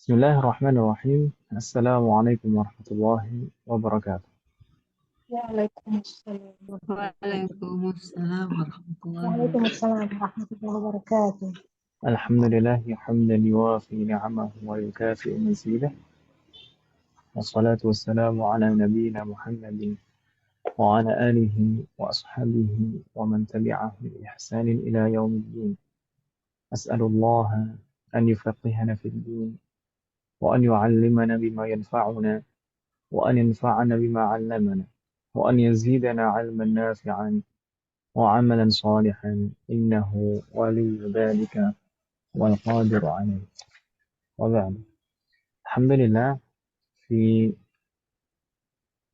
بسم الله الرحمن الرحيم. السلام عليكم ورحمة الله وبركاته. Waalaikumsalam. Waalaikumsalam warahmatullahi wabarakatuh. Waalaikumsalam warahmatullahi wabarakatuh. الحمد لله حمدا يوافي نعمه ويكافئ مزيده، والصلاة والسلام على نبينا محمد وعلى آله وأصحابه ومن تبعه بإحسان إلى يوم الدين. أسأل الله أن يفقهنا في الدين، وأن يعلمنا بما ينفعنا، وأن ينفعنا بما علمنا، وأن يزيدنا علما نافعا وعملا صالحا، إنه ولي ذلك والقادر عليه. وبعد، الحمد لله، في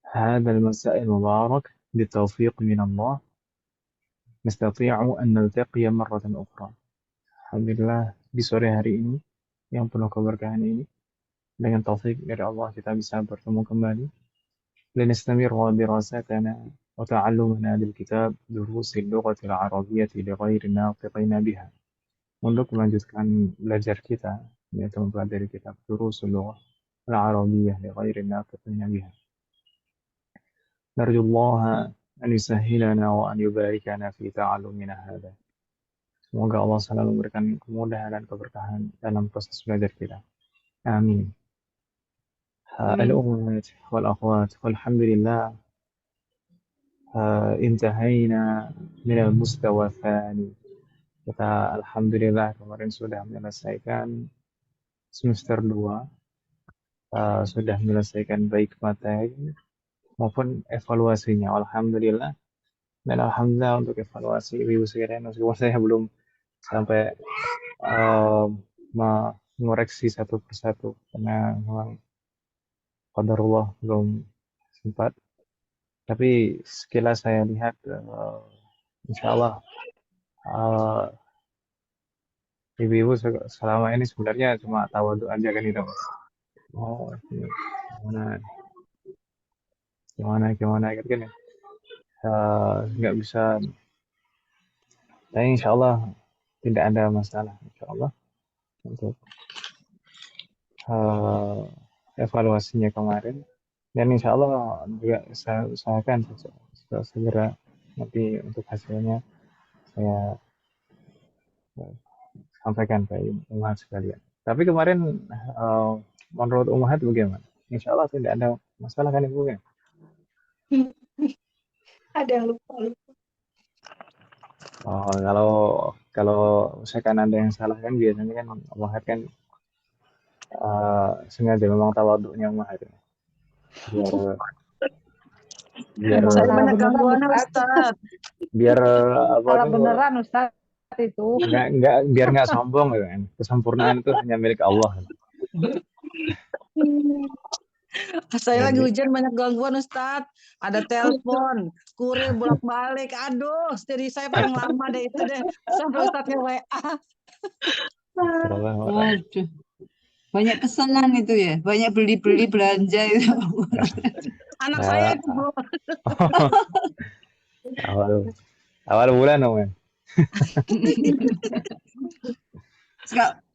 هذا المساء المبارك بالتوفيق من الله نستطيع أن نلتقي مرة أخرى. Alhamdulillah, di sore hari ini yang penuh keberkahan ini, dengan taufik dari Allah kita bisa bertemu kembali. لنستمر دراستنا وتعلمنا للكتاب دروس اللغة العربية لغير الناطقين بها. Untuk melanjutkan belajar kita, yaitu mempelajari kitab Durusul Lughah Al-Arabiyyah li ghairi nafiqina biha. Narju Allah an yusahhilana wa an yubarikana fi ta'allumina hadha. Semoga Allah selalu memberikan kemudahan dan keberkahan dalam proses belajar kita. Amin. Al-ummat wal akhwat, walhamdulillah, intahayna min al-mustawa thani. Kita alhamdulillah kemarin sudah menyelesaikan semester 2, sudah menyelesaikan baik materi maupun evaluasinya. Alhamdulillah, dan alhamdulillah untuk evaluasi ibu sekalian, meskipun saya belum sampai mengoreksi satu persatu karena memang qadarullah belum sempat, tapi sekilas saya lihat insyaallah ibu-ibu selama ini sebenarnya cuma tawadhu aja kan itu. Oh, gimana gitu kan ya. Nggak bisa, tapi insyaallah tidak ada masalah insyaallah untuk evaluasinya kemarin, dan insyaallah juga saya usahakan segera nanti untuk hasilnya saya sampaikan ke umat sekalian. Tapi kemarin menurut umat bagaimana? Insyaallah tidak ada masalah kan ibu ya? Ada yang lupa. Oh, kalau misalkan ada yang salah kan biasanya kan umat kan sengaja memang tawaduknya umat ya. biar Saya Salah banyak beneran gangguan Ustaz. Ustaz. biar apa Salah tuh, beneran Ustaz itu. biar nggak sombong gitu kan. Kesempurnaan itu hanya milik Allah. Saya lagi Jadi, hujan banyak gangguan Ustaz. Ada telepon, kurir bolak-balik. Aduh, jadi saya paling lama deh itu deh. Sampai Ustaznya WA. Waduh, banyak pesanan itu ya. Banyak beli-beli belanja itu. Anak saya itu, Bu. awal bulan dong men.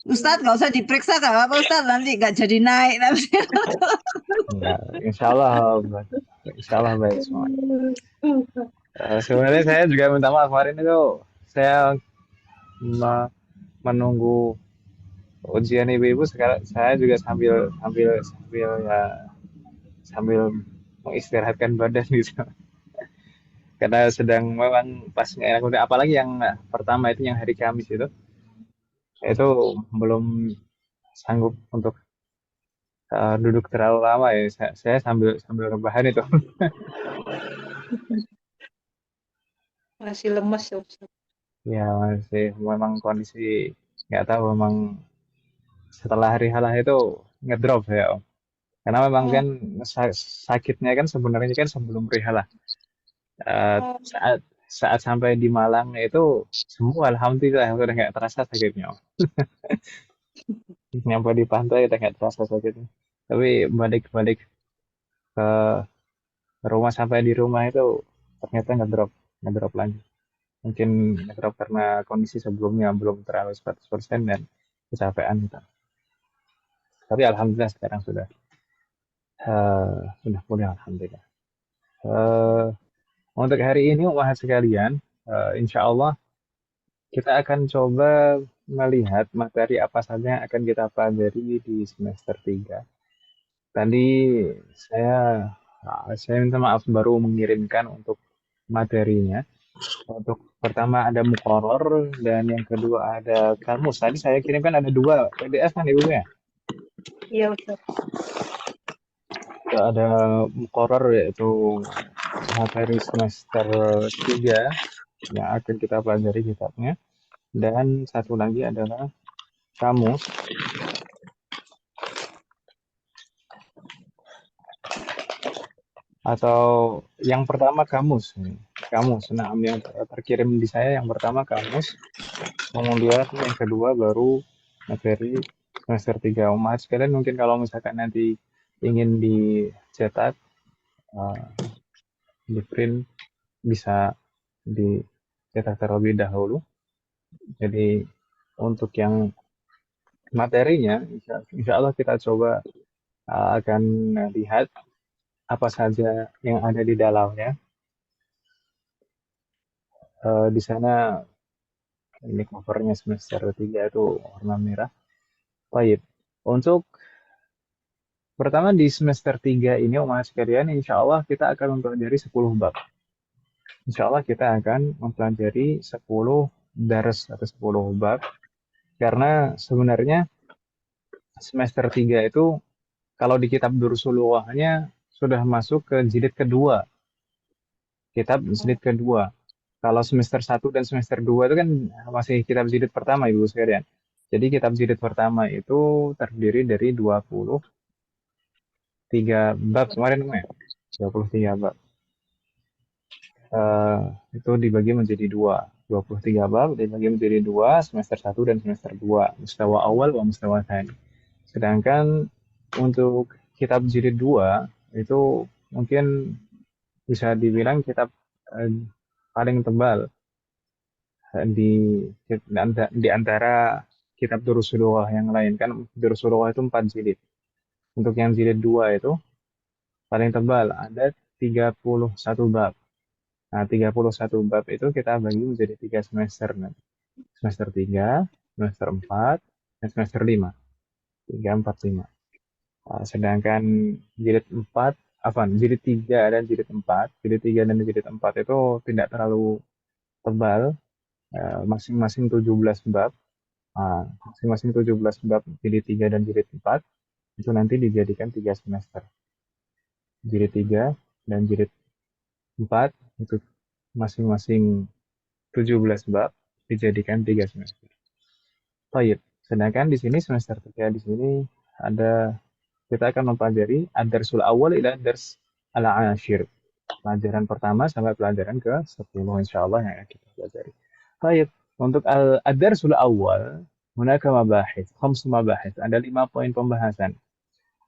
Ustadz nggak usah diperiksa nggak apa Ustadz, nanti nggak jadi naik nanti. Enggak, insyaallah baik semua. Sebenarnya saya juga minta maaf, kemarin itu saya menunggu ujian ibu-ibu. Sekarang saya juga sambil mengistirahatkan badan gitu, karena sedang memang pas nggak enak. Apalagi yang pertama itu yang hari Kamis itu belum sanggup untuk duduk terlalu lama ya. Saya sambil rebahan itu. Masih lemas ya Ustaz. Ya masih memang kondisi, nggak tahu, memang setelah hari halah itu ngedrop ya Om. Karena memang kan sakitnya kan sebenarnya kan sebelum rihalah. Saat saat sampai di Malang itu semua alhamdulillah udah nggak terasa sakitnya Om. Nyampe di pantai udah nggak terasa sakitnya. Tapi balik ke rumah, sampai di rumah itu ternyata ngedrop lagi. Mungkin ngedrop karena kondisi sebelumnya belum terlalu 100% dan kecapean gitu. Tapi alhamdulillah sekarang sudah pulih alhamdulillah. Eh, untuk hari ini umat sekalian, insya Allah kita akan coba melihat materi apa saja yang akan kita pelajari di semester 3. Tadi saya saya minta maaf baru mengirimkan untuk materinya. Untuk pertama ada mukoror dan yang kedua ada kamus. Tadi saya kirimkan ada 2 PDF kan Ibu ya? Iya, Ustaz. Ada mukoror yaitu materi semester 3 yang akan kita pelajari kitabnya. Dan satu lagi adalah kamus atau yang pertama kamus. Kamus. Nah, yang terkirim di saya yang pertama kamus. Kemudian yang kedua baru materi semester 3. Umat sekalian mungkin kalau misalkan nanti ingin dicetak, di print bisa dicetak terlebih dahulu. Jadi untuk yang materinya, insya Allah kita coba akan lihat apa saja yang ada di dalamnya. Di sana ini covernya semester 3 itu warna merah. Baik, untuk pertama di semester 3 ini umat sekalian, insya Allah kita akan mempelajari 10 bab. Insya Allah kita akan mempelajari 10 dars atau 10 bab. Karena sebenarnya semester 3 itu kalau di kitab Durusul Lughahnya sudah masuk ke jilid kedua. Kitab jilid kedua. Kalau semester 1 dan semester 2 itu kan masih kitab jilid pertama Ibu sekalian. Jadi kitab jilid pertama itu terdiri dari 23 bab kemarin ya. 23 bab. Itu dibagi menjadi 23 bab dibagi menjadi 2, semester 1 dan semester 2. Mustawa awal wa mustawa tsani. Sedangkan untuk kitab jilid 2 itu mungkin bisa dibilang kitab paling tebal di di antara kitab Durusul Lughah yang lain. Kan Durusul Lughah itu 4 jilid. Untuk yang jilid 2 itu paling tebal, ada 31 bab. Nah, 31 bab itu kita bagi menjadi 3 semester nanti. Semester 3, semester 4, dan semester 5. 3, 4, 5. Sedangkan jilid 4, jilid 3 dan jilid 4, jilid 3 dan jilid 4 itu tidak terlalu tebal, masing-masing 17 bab. Masing-masing 17 bab jilid 3 dan jilid 4 itu nanti dijadikan 3 semester. Jilid 3 dan jilid 4 itu masing-masing 17 bab dijadikan 3 semester. Baik, sedangkan di sini semester 3 di sini ada kita akan mempelajari ad-darsul awal ila dars al-ashir. Pelajaran pertama sampai pelajaran ke-10 insyaallah yang akan kita pelajari. Baik, untuk ad-darsul awal hunaka mabahith, 5 mabahith, ada 5 poin pembahasan.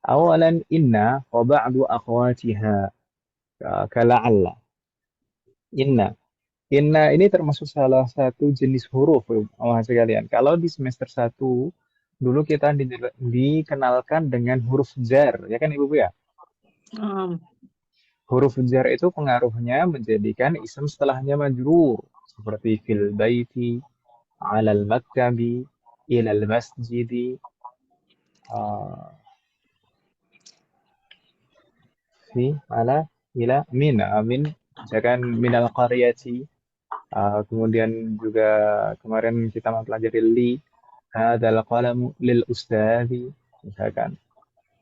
Awalan inna wa ba'du akhwatiha kala'alla. Inna ini termasuk salah satu jenis huruf, sekalian. Kalau di semester 1 dulu kita dikenalkan dengan huruf jar, ya kan Ibu ya? Huruf jar itu pengaruhnya menjadikan isim setelahnya majrur, seperti fil baiti, alal maktabi, ilal masjidi, fi, ala, ila, min, misalkan minal qaryati. Kemudian juga kemarin kita mempelajari li, hadzal qalamu lil ustadzi, misalkan.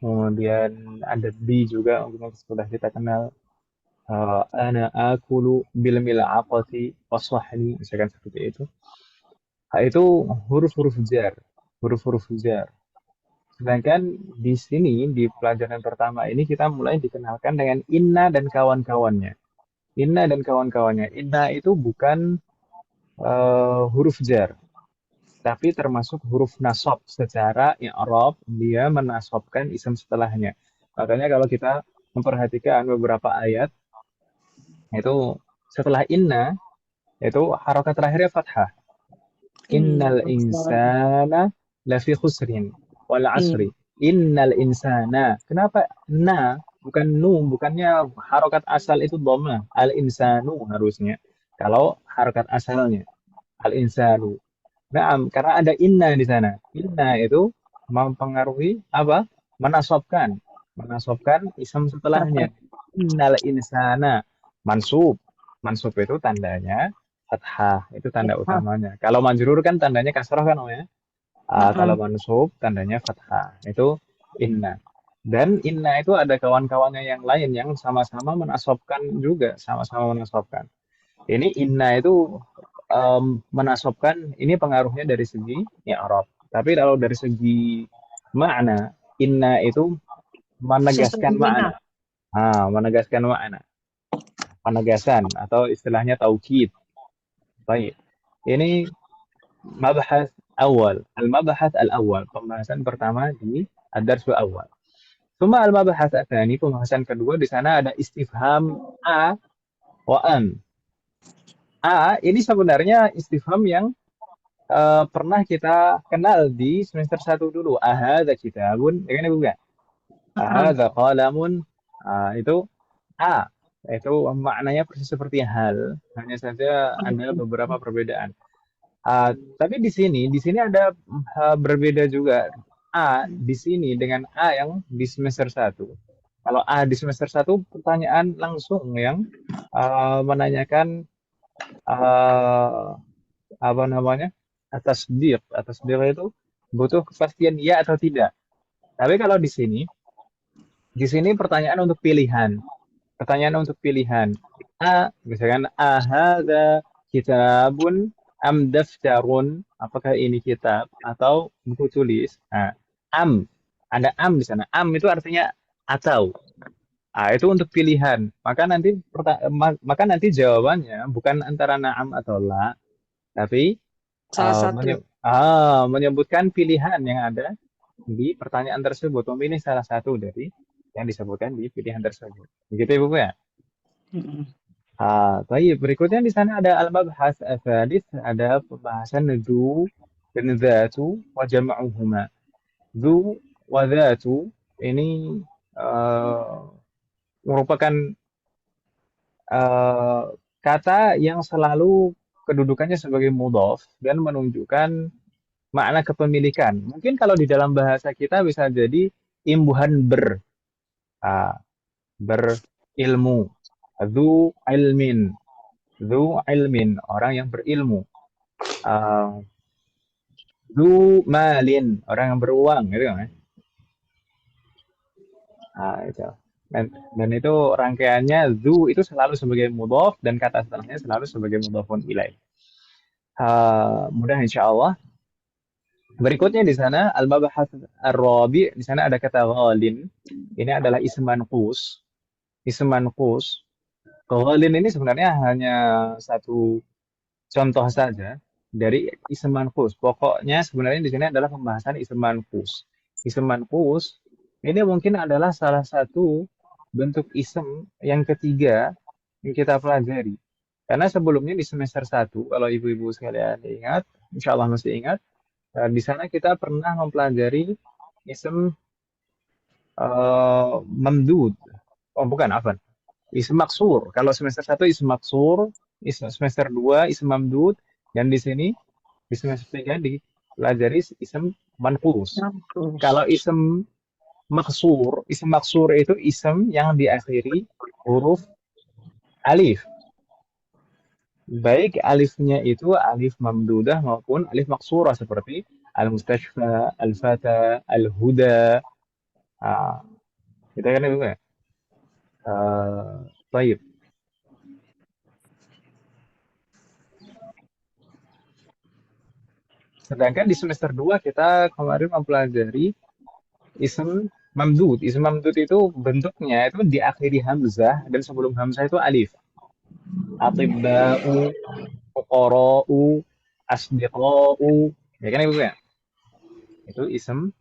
Kemudian ada bi juga mungkin sudah kita kenal. Ana akulu bil mil'aqati wasahni, misalkan seperti itu. Itu huruf-huruf jar, huruf-huruf jar. Sedangkan di sini di pelajaran pertama ini kita mulai dikenalkan dengan inna dan kawan-kawannya. Inna dan kawan-kawannya. Inna itu bukan huruf jar, tapi termasuk huruf nasab. Secara i'rab dia menasobkan isim setelahnya. Makanya kalau kita memperhatikan beberapa ayat itu setelah inna itu harokat terakhirnya fathah. Innal insana lafi khusrin wal asri. Innal insana. Kenapa na bukan nu? Bukannya harokat asal itu dhamma. Al insanu harusnya. Kalau harokat asalnya al insanu. Nah, karena ada inna di sana. Inna itu mempengaruhi apa? Menasobkan. Menasobkan isim setelahnya. Innal insana. Mansub. Mansub itu tandanya fathah. Itu tanda utamanya. Kalau majrur kan tandanya kasrah kan, Om ya? Kalau mansub tandanya fathah. Itu inna. Dan inna itu ada kawan-kawannya yang lain yang sama-sama menasobkan juga. Sama-sama menasobkan. Ini inna itu menasobkan, ini pengaruhnya dari segi i'rab. Tapi kalau dari segi makna, inna itu menegaskan makna. Sesungguhnya. Menegaskan makna. Penegasan atau istilahnya taukid. Baik. Ini mabahas awal. Al-mabahas al-awal. Pembahasan pertama di ad-darsul awal. Cuma al-mabahas ini pembahasan kedua di sana ada istifham a wa an. A ini sebenarnya istifham yang pernah kita kenal di semester 1 dulu. Ahadza kitabun, ya kan Ibu kan? Ahadza qalamun. Itu A. Itu maknanya persis seperti hal, hanya saja ada beberapa perbedaan. Tapi di sini ada berbeda juga. A di sini dengan A yang di semester 1. Kalau A di semester 1 pertanyaan langsung yang menanyakan apa namanya? Atas dir itu butuh kepastian ya atau tidak. Tapi kalau di sini pertanyaan untuk pilihan. Pertanyaan untuk pilihan. Misalkan ahadza kitabun am daftarun, apakah ini kitab atau buku tulis? Am, ada am di sana. Am itu artinya atau. Itu untuk pilihan. Maka nanti jawabannya bukan antara na'am atau la, tapi Salah satu. menyebutkan pilihan yang ada di pertanyaan tersebut, memilih salah satu dari yang disebutkan di pilihan tersebut. Begitu Ibu ya? Baik, berikutnya di sana ada al-mabhas ats-tsalits, ada pembahasan dzu dan dzatu wa jam'uhuma. Dzu wa dzatu ini merupakan kata yang selalu kedudukannya sebagai mudhaf dan menunjukkan makna kepemilikan. Mungkin kalau di dalam bahasa kita bisa jadi imbuhan berilmu. Dzu ilmin. Dzu ilmin, orang yang berilmu. Dzu malin, orang yang beruang, gitu kan? Itu. Dan itu rangkaiannya dzu itu selalu sebagai mudhaf dan kata setelahnya selalu sebagai mudhafun ilaih. Mudah insya Allah. Berikutnya di sana al-mabahats ar-rabi, di sana ada kata ghalin. Ini adalah ism manqus. Ism manqus. Ghalin ini sebenarnya hanya satu contoh saja dari ism manqus. Pokoknya sebenarnya di sini adalah pembahasan ism manqus. Ism manqus ini mungkin adalah salah satu bentuk ism yang ketiga yang kita pelajari. Karena sebelumnya di semester 1, kalau ibu-ibu sekalian ingat, insya Allah masih ingat, di sana kita pernah mempelajari ism mamdud. Oh bukan, apa? Ism maksur. Kalau semester 1 ism maksur, semester 2 ism mamdud, dan di sini di semester 3 dipelajari ism manqus. Kalau ism maksur itu ism yang diakhiri huruf alif. Baik alifnya itu alif mamdudah maupun alif maksurah seperti al-mustashfa, al-fata, al-huda. Kita kan itu ya. Baik. Sedangkan di semester 2 kita kemarin mempelajari ism mamdud. Ism mamdud itu bentuknya itu diakhiri hamzah dan sebelum hamzah itu alif. Atibba'u, fuqara'u, asdiqa'u. Ya kan Ibu ya? Itu ism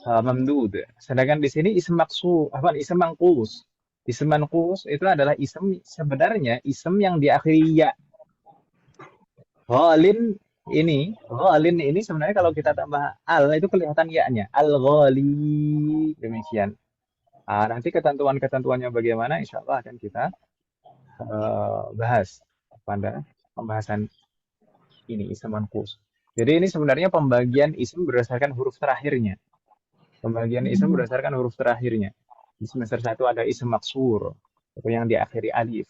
mamdud. Sedangkan di sini ism ism manqus. Ism manqus itu adalah ism sebenarnya ism yang diakhiri ya. Ghalin ini ghalin ini sebenarnya kalau kita tambah al itu kelihatan ya-nya. Al-ghali demikian. Nanti ketentuan-ketentuannya bagaimana insya Allah akan kita bahas pada pembahasan ini isim manqus. Jadi ini sebenarnya pembagian isim berdasarkan huruf terakhirnya. Pembagian isim berdasarkan huruf terakhirnya. Di semester 1 ada isim maksur, itu yang diakhiri alif.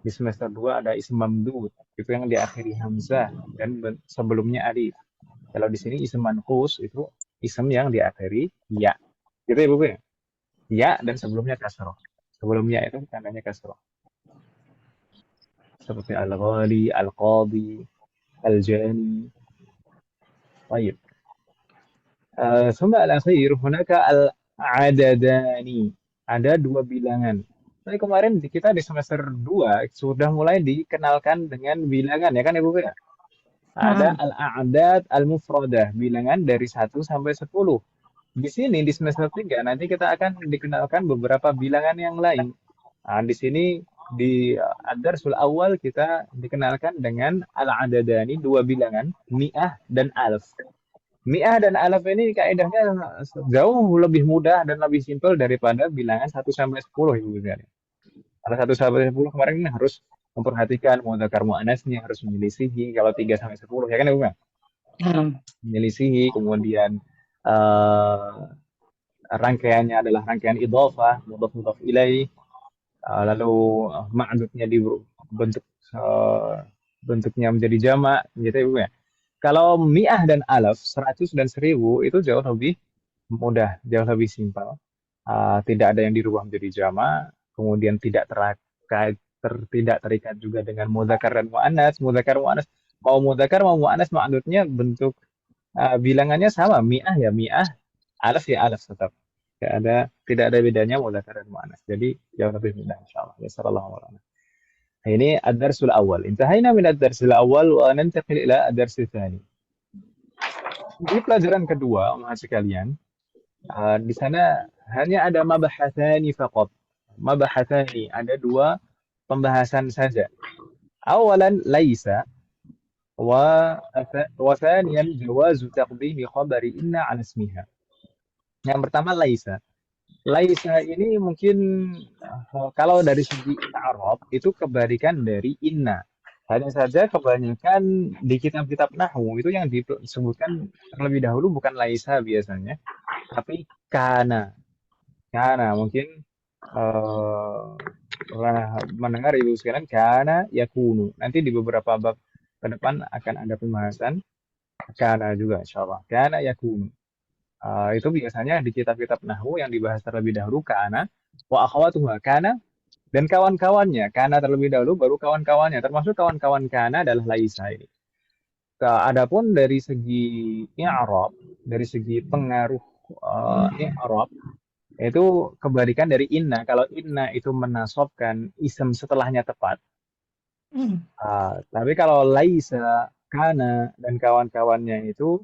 Di semester 2 ada isim mamdud, itu yang diakhiri hamzah dan sebelumnya alif. Kalau di sini isim manqus itu isim yang diakhiri ya. Gitu ya, Bu ya? Ya dan sebelumnya kasroh. Sebelumnya itu tandanya kasroh. Seperti al-ghali, al-qadi, al-jani. Baik. ثم الأخير هناك العددان. Ada dua bilangan. Tapi kemarin kita di semester 2 sudah mulai dikenalkan dengan bilangan ya kan Ibu ya? Ada al-a'dad al-mufradah, bilangan dari 1 sampai 10. Di sini di semester 3 nanti kita akan dikenalkan beberapa bilangan yang lain. Di sini di ad-darsul awal kita dikenalkan dengan al-adadani, dua bilangan, mi'ah dan alf. Mi'ah dan alaf ini kaidahnya jauh lebih mudah dan lebih simpel daripada bilangan 1 sampai 10 Ibu sekalian. Kalau 1 sampai 10 kemarin ini harus memperhatikan mudzakkar muannasnya, harus menyelisihi kalau 3 sampai 10 ya kan Ibu kan? Menyelisihi, kemudian rangkaiannya adalah rangkaian idhofah, mudhaf ilaih, lalu ma'dudnya di bentuk bentuknya menjadi jamak gitu ya Ibu ya. Kalau mi'ah dan alaf, 100 dan 1000 itu jauh lebih mudah, jauh lebih simpel. Tidak ada yang dirubah menjadi jamak, kemudian tidak terikat juga dengan mudzakkar dan muannas. Mudzakkar muannas mau mudzakkar mau muannas maksudnya bentuk bilangannya sama, mi'ah ya mi'ah, alaf ya alaf tetap. Tidak ada bedanya mudzakkar dan muannas. Jadi jauh lebih mudah insyaallah. Ya sallallahu alaihi wasallam. Ini ad-darsul awal. Intahayna min ad-darsul awal wa nantaqil ila ad-darsul tsani. Di pelajaran kedua, mahasiswa sekalian, di sana hanya ada mabahatsani faqat. Mabahatsani, ada dua pembahasan saja. Awalan laisa wa thaniyan jawazu taqdimi khabari inna 'ala ismiha. Yang pertama laisa. Laisa ini mungkin kalau dari segi Arab itu kebalikan dari inna. Hanya saja kebanyakan di kitab-kitab nahwu itu yang disebutkan terlebih dahulu bukan laisa biasanya, tapi kana. Kana mungkin pernah mendengar ibu sekalian kana yakunu. Nanti di beberapa bab ke depan akan ada pembahasan kana juga insyaallah. Kana yakunu. Itu biasanya di kitab-kitab nahwu yang dibahas terlebih dahulu kana wa akhawatuha kana dan kawan-kawannya. Kana terlebih dahulu baru kawan-kawannya. Termasuk kawan-kawan kana adalah laisa ini. Adapun dari segi i'rab, dari segi pengaruh i'rab itu kebalikan dari inna. Kalau inna itu menasobkan isim setelahnya tepat. Tapi kalau laisa, kana dan kawan-kawannya itu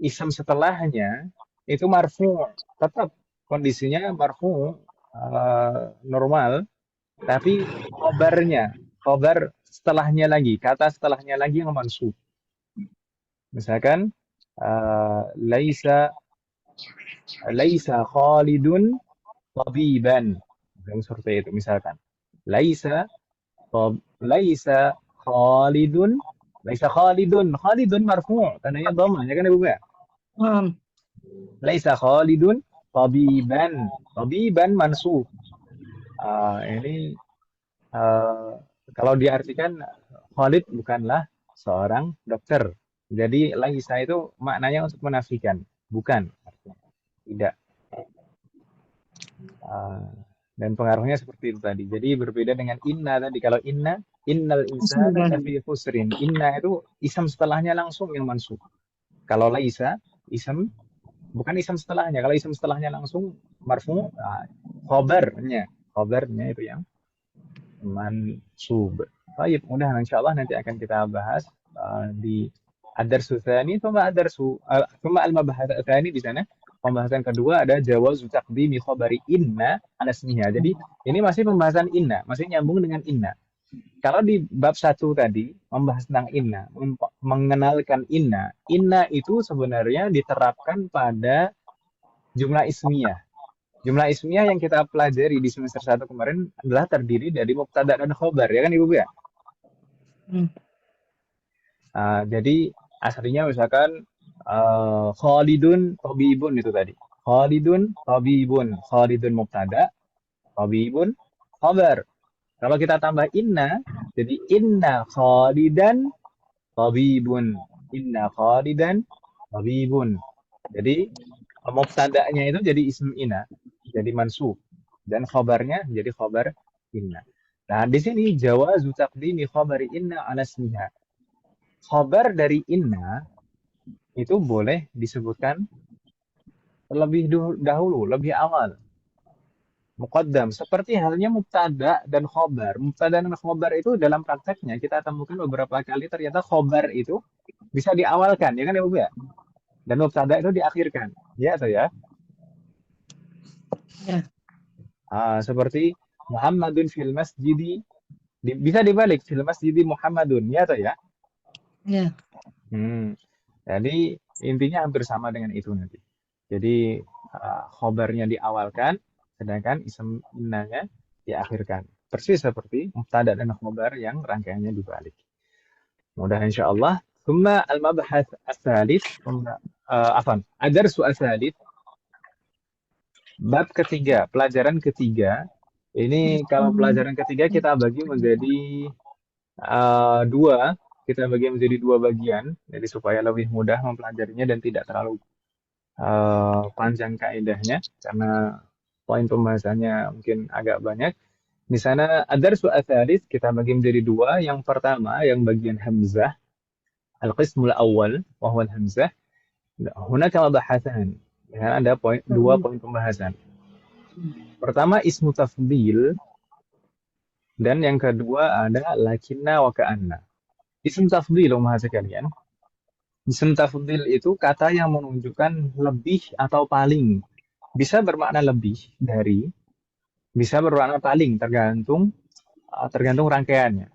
isim setelahnya itu marfu, tetap kondisinya marfu normal, tapi khobar setelahnya lagi, kata setelahnya lagi yang mansub. Misalkan laisa Khalidun tabiban, seperti itu misalkan. Laisa Khalidun Khalidun marfu, tandanya dhamma ya kan Ibu ya? Laisa Khalidun tabiban mansub. Ini kalau diartikan Khalid bukanlah seorang dokter. Jadi laisa itu maknanya untuk menafikan, bukan, tidak. Dan pengaruhnya seperti itu tadi. Jadi berbeda dengan inna tadi. Kalau innal insana lafi khusrin. Inna itu isam setelahnya langsung yang mansub. Kalau laisa isam bukan isam setelahnya. Kalau isam setelahnya langsung marfu, khobarnya itu yang mansub. Baik, mudah insyaallah nanti akan kita bahas di ad-darsu tsani, thumma al-mabahath tsani di sana. Pembahasan kedua ada jawazu taqdimi khabari inna ala ismiha. Jadi ini masih pembahasan inna, masih nyambung dengan inna. Kalau di bab 1 tadi membahas tentang inna, mengenalkan inna. Inna itu sebenarnya diterapkan pada jumlah ismiyah. Jumlah ismiyah yang kita pelajari di semester 1 kemarin adalah terdiri dari mubtada dan khobar, ya kan Ibu ya? Hmm. Jadi aslinya misalkan Khalidun Tabibun itu tadi. Khalidun Tabibun. Khalidun mubtada, Tabibun khabar. Kalau kita tambah inna, jadi inna Khalidan Tabibun. Inna Khalidan Tabibun. Jadi mubtada'nya itu jadi ism inna, jadi mansub. Dan khabarnya jadi khabar inna. Nah, di sini jawazu taqdimi khabari inna ala ismiha. Khabar dari inna itu boleh disebutkan lebih dahulu, lebih awal. Muqaddam. Seperti halnya mubtada dan khobar. Mubtada dan khobar itu dalam prakteknya kita temukan beberapa kali ternyata khobar itu bisa diawalkan, ya kan ya Bu ya? Dan mubtada itu diakhirkan. Ya atau ya? Ya. Seperti Muhammadun fil masjidi. Bisa dibalik fil masjidi Muhammadun, ya atau ya? Ya. Jadi intinya hampir sama dengan itu nanti. Jadi khobarnya diawalkan, sedangkan ism innanya diakhirkan. Persis seperti mubtada dan khobar yang rangkaiannya dibalik. Mudah insya Allah. Thumma al-mabhath as-salith. Ad-darsu as-salith. Bab ketiga, pelajaran ketiga. Ini kalau pelajaran ketiga kita bagi menjadi dua. Kita bagi menjadi dua bagian. Jadi supaya lebih mudah mempelajarinya dan tidak terlalu panjang kaidahnya karena poin pembahasannya mungkin agak banyak. Di sana ad-darsu ats-tsalits kita bagi menjadi dua. Yang pertama yang bagian hamzah, al-qismul awal wa huwa al-hamzah. Hunaka mabahatsan. Ya, ada dua poin pembahasan. Pertama ismu tafdhil dan yang kedua ada lakinna wa ka'anna. Ismu tafdhil ummahat sekalian. Ism tafdhil itu kata yang menunjukkan lebih atau paling. Bisa bermakna lebih dari, bisa bermakna paling, tergantung rangkaiannya.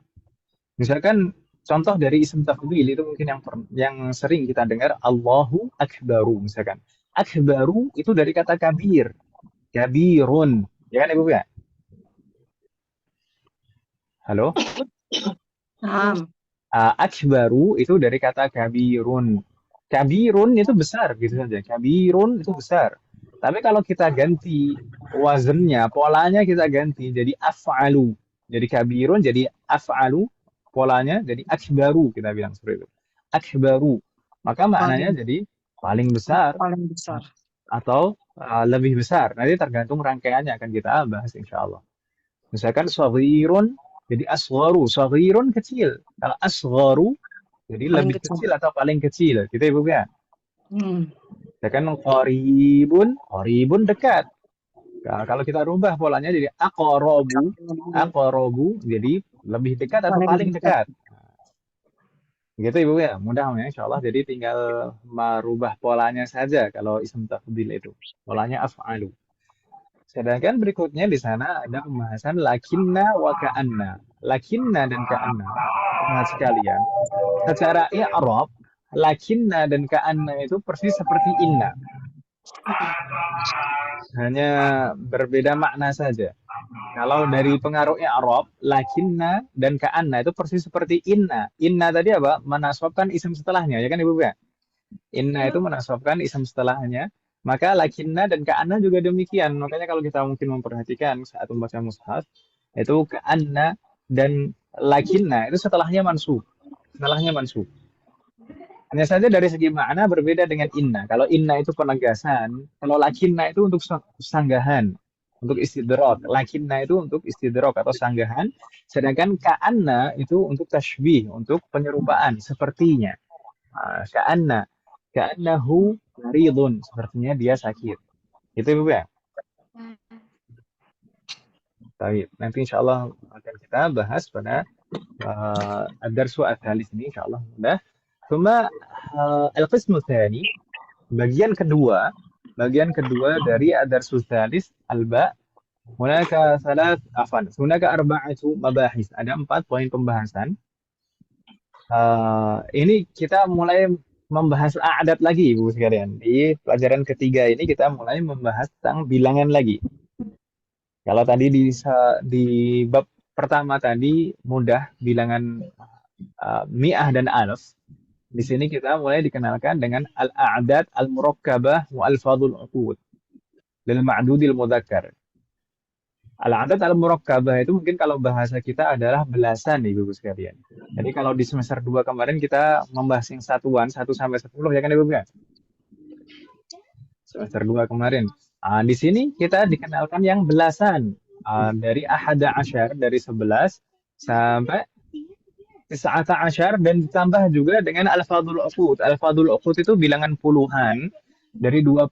Misalkan contoh dari ism tafdhil itu mungkin yang sering kita dengar Allahu akbaru misalkan. Akbaru itu dari kata kabir. Kabirun. Ya kan Ibu ya? Halo? Akbaru itu dari kata kabirun. Kabirun itu besar gitu saja. Kabirun itu besar. Tapi kalau kita ganti wazannya, polanya kita ganti jadi af'alu. Jadi kabirun jadi af'alu, polanya jadi akbaru kita bilang seperti itu. Akbaru. Maka maknanya jadi paling besar. Paling besar. Atau lebih besar. Nanti tergantung rangkaiannya akan kita bahas insya Allah. Misalkan shaghirun jadi asgharu. Shaghirun kecil. Kalau asgharu jadi Paling lebih kecil atau paling kecil. Gitu Ibu ya. Misalkan qaribun dekat. Nah, kalau kita rubah polanya jadi aqrabu jadi lebih dekat atau paling dekat. Gitu Ibu ya, mudah ya insya Allah. Jadi tinggal merubah polanya saja kalau ism tafdhil itu. Polanya af'alu. Sedangkan berikutnya di sana ada pembahasan lakinna wa ka'anna. Lakinna dan ka'anna. Teman sekalian, secara i'rab lakinna dan ka'anna itu persis seperti inna. Hanya berbeda makna saja. Kalau dari pengaruh i'rab, lakinna dan ka'anna itu persis seperti inna. Inna tadi apa? Menasabkan isim setelahnya, ya kan Ibu ya? Inna itu menasabkan isim setelahnya. Maka lakinna dan ka'anna juga demikian. Makanya kalau kita mungkin memperhatikan saat membaca mushaf, itu ka'anna dan lakinna itu setelahnya mansub. Setelahnya mansub. Hanya saja dari segi makna berbeda dengan inna. Kalau inna itu penegasan, kalau lakinna itu untuk sanggahan, untuk istidrok. Lakinna itu untuk istidrok atau sanggahan, sedangkan ka'anna itu untuk tashbih, untuk penyerupaan, sepertinya. Ka'annahu maridun, sepertinya dia sakit. Itu Ibu ya? Baik, nanti insya Allah akan kita bahas pada ad-darsu ats-tsalits ini insya Allah. Mudah. Cuma al-qismu tsani, bagian kedua dari ad-darsu ats-tsalits al-ba Hunaka arba'atu mabahis. Ada 4 poin pembahasan. Ini kita mulai membahas adat lagi, Ibu sekalian. Di pelajaran ketiga ini kita mulai membahas tentang bilangan lagi. Kalau tadi di bab pertama tadi mudah bilangan mi'ah dan alf. Di sini kita mulai dikenalkan dengan al-a'dad al-murakkabah wa al-fadul uqud lil ma'dudil mudzakkar. Al-'adad al-murakkabah itu mungkin kalau bahasa kita adalah belasan nih Ibu sekalian. Jadi kalau di semester 2 kemarin kita membahas yang satuan 1 sampai 10 ya kan Ibu ya? Semester 2 kemarin. Di sini kita dikenalkan yang belasan. Dari ahada asyar, dari 11 sampai tis'ata asyar dan ditambah juga dengan al-fadul uqud. Al-fadul uqud itu bilangan puluhan dari 20,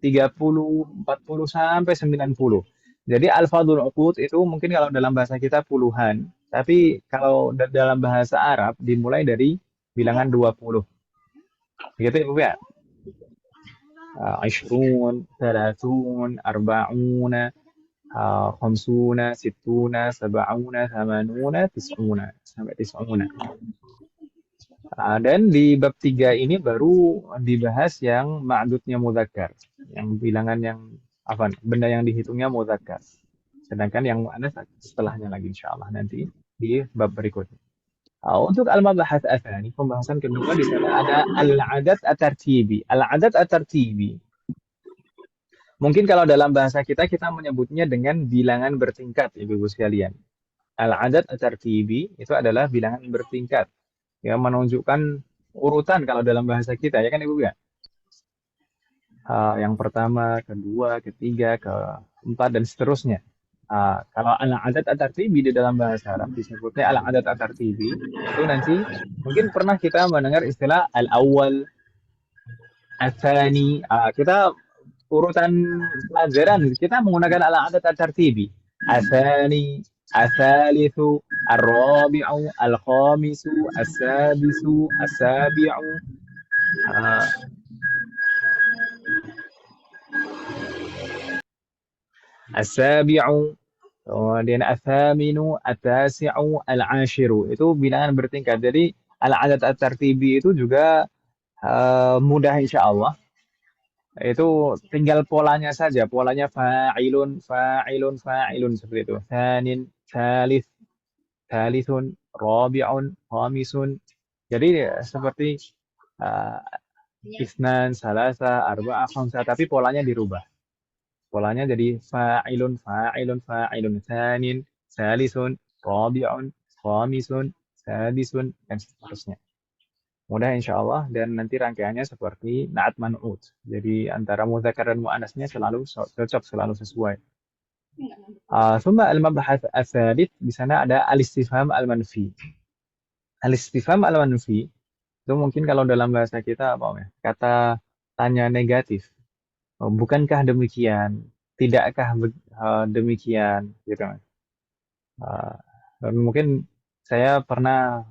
30, 40 sampai 90. Jadi al-fadul uqud itu mungkin kalau dalam bahasa kita puluhan, tapi kalau dalam bahasa Arab dimulai dari bilangan 20. Begitu Ibu ya? Ishrun, thalathun, arba'una, khamsuna, sittuna, sab'una, thamanuna, tis'una, sampai tis'una. Dan di bab 3 ini baru dibahas yang ma'dudnya mudzakkar, yang bilangan yang apa? Benda yang dihitungnya mudzakkar. Sedangkan yang mu'annas setelahnya lagi insyaallah nanti di bab berikutnya. Untuk al-mabahats atsani, pembahasan kedua di sana ada al-'adad at-tartibi. Al-'adad at-tartibi. Mungkin kalau dalam bahasa kita menyebutnya dengan bilangan bertingkat, Ibu-ibu sekalian. Al-'adad at-tartibi itu adalah bilangan bertingkat yang menunjukkan urutan kalau dalam bahasa kita ya kan Ibu ya. Yang pertama, kedua, ketiga, keempat dan seterusnya. Kalau al-'adad at-tartibi di dalam bahasa Arab disebutnya al-'adad at-tartibi itu nanti mungkin pernah kita mendengar istilah al-awwal, al-thani. Kita urutan pelajaran kita menggunakan al-'adad at-tartibi. Al-thani, al-thalithu, al-rabi'u, al-khamisu, al-sadisu, al-sabi'u. As-sabi'u, kemudian as-saminu, at-tasi'u, al-ashiru. Itu bilangan bertingkat. Jadi al-'adad at-tartibi itu juga mudah insyaallah. Itu tinggal polanya saja. Polanya fa'ilun, fa'ilun, fa'ilun seperti itu. Tsanin, tsalits, tsalithun, rabi'un, khamisun. Jadi seperti isnan, salasa, arba'a, khamsa, tapi polanya dirubah. Polanya jadi fa'ilun, fa'ilun, fa'ilun, tsanin, tsalisun, rabi'un, khamisun, sadisun, dan seterusnya. Mudah insyaallah dan nanti rangkaiannya seperti na'at man'ut. Jadi antara mudzakkar dan muannasnya selalu cocok, selalu sesuai. Thumma al-mabhath ats-tsalits di sana ada al-istifham al-manfi. Al-istifham al-manfi itu mungkin kalau dalam bahasa kita apa ya? Kata tanya negatif. Bukankah demikian? Tidakkah demikian? Gitu. Mungkin saya pernah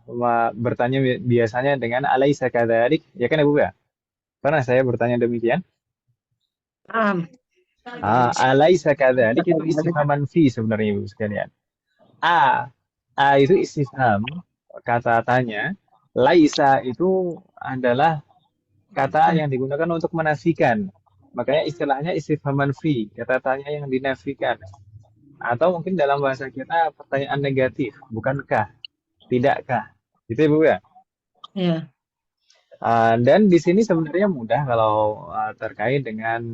bertanya biasanya dengan alaisa kadzalik, ya kan Ibu ya? Pernah saya bertanya demikian? Alaisa kadzalik itu istifham manfi sebenarnya Ibu sekalian. A itu istifham, kata tanya. Laisa itu adalah kata yang digunakan untuk menafikan. Makanya istilahnya istifham manfi, kata tanya yang dinafikan. Atau mungkin dalam bahasa kita pertanyaan negatif, bukankah, tidakkah, gitu Ibu ya? Iya. Dan di sini sebenarnya mudah kalau terkait dengan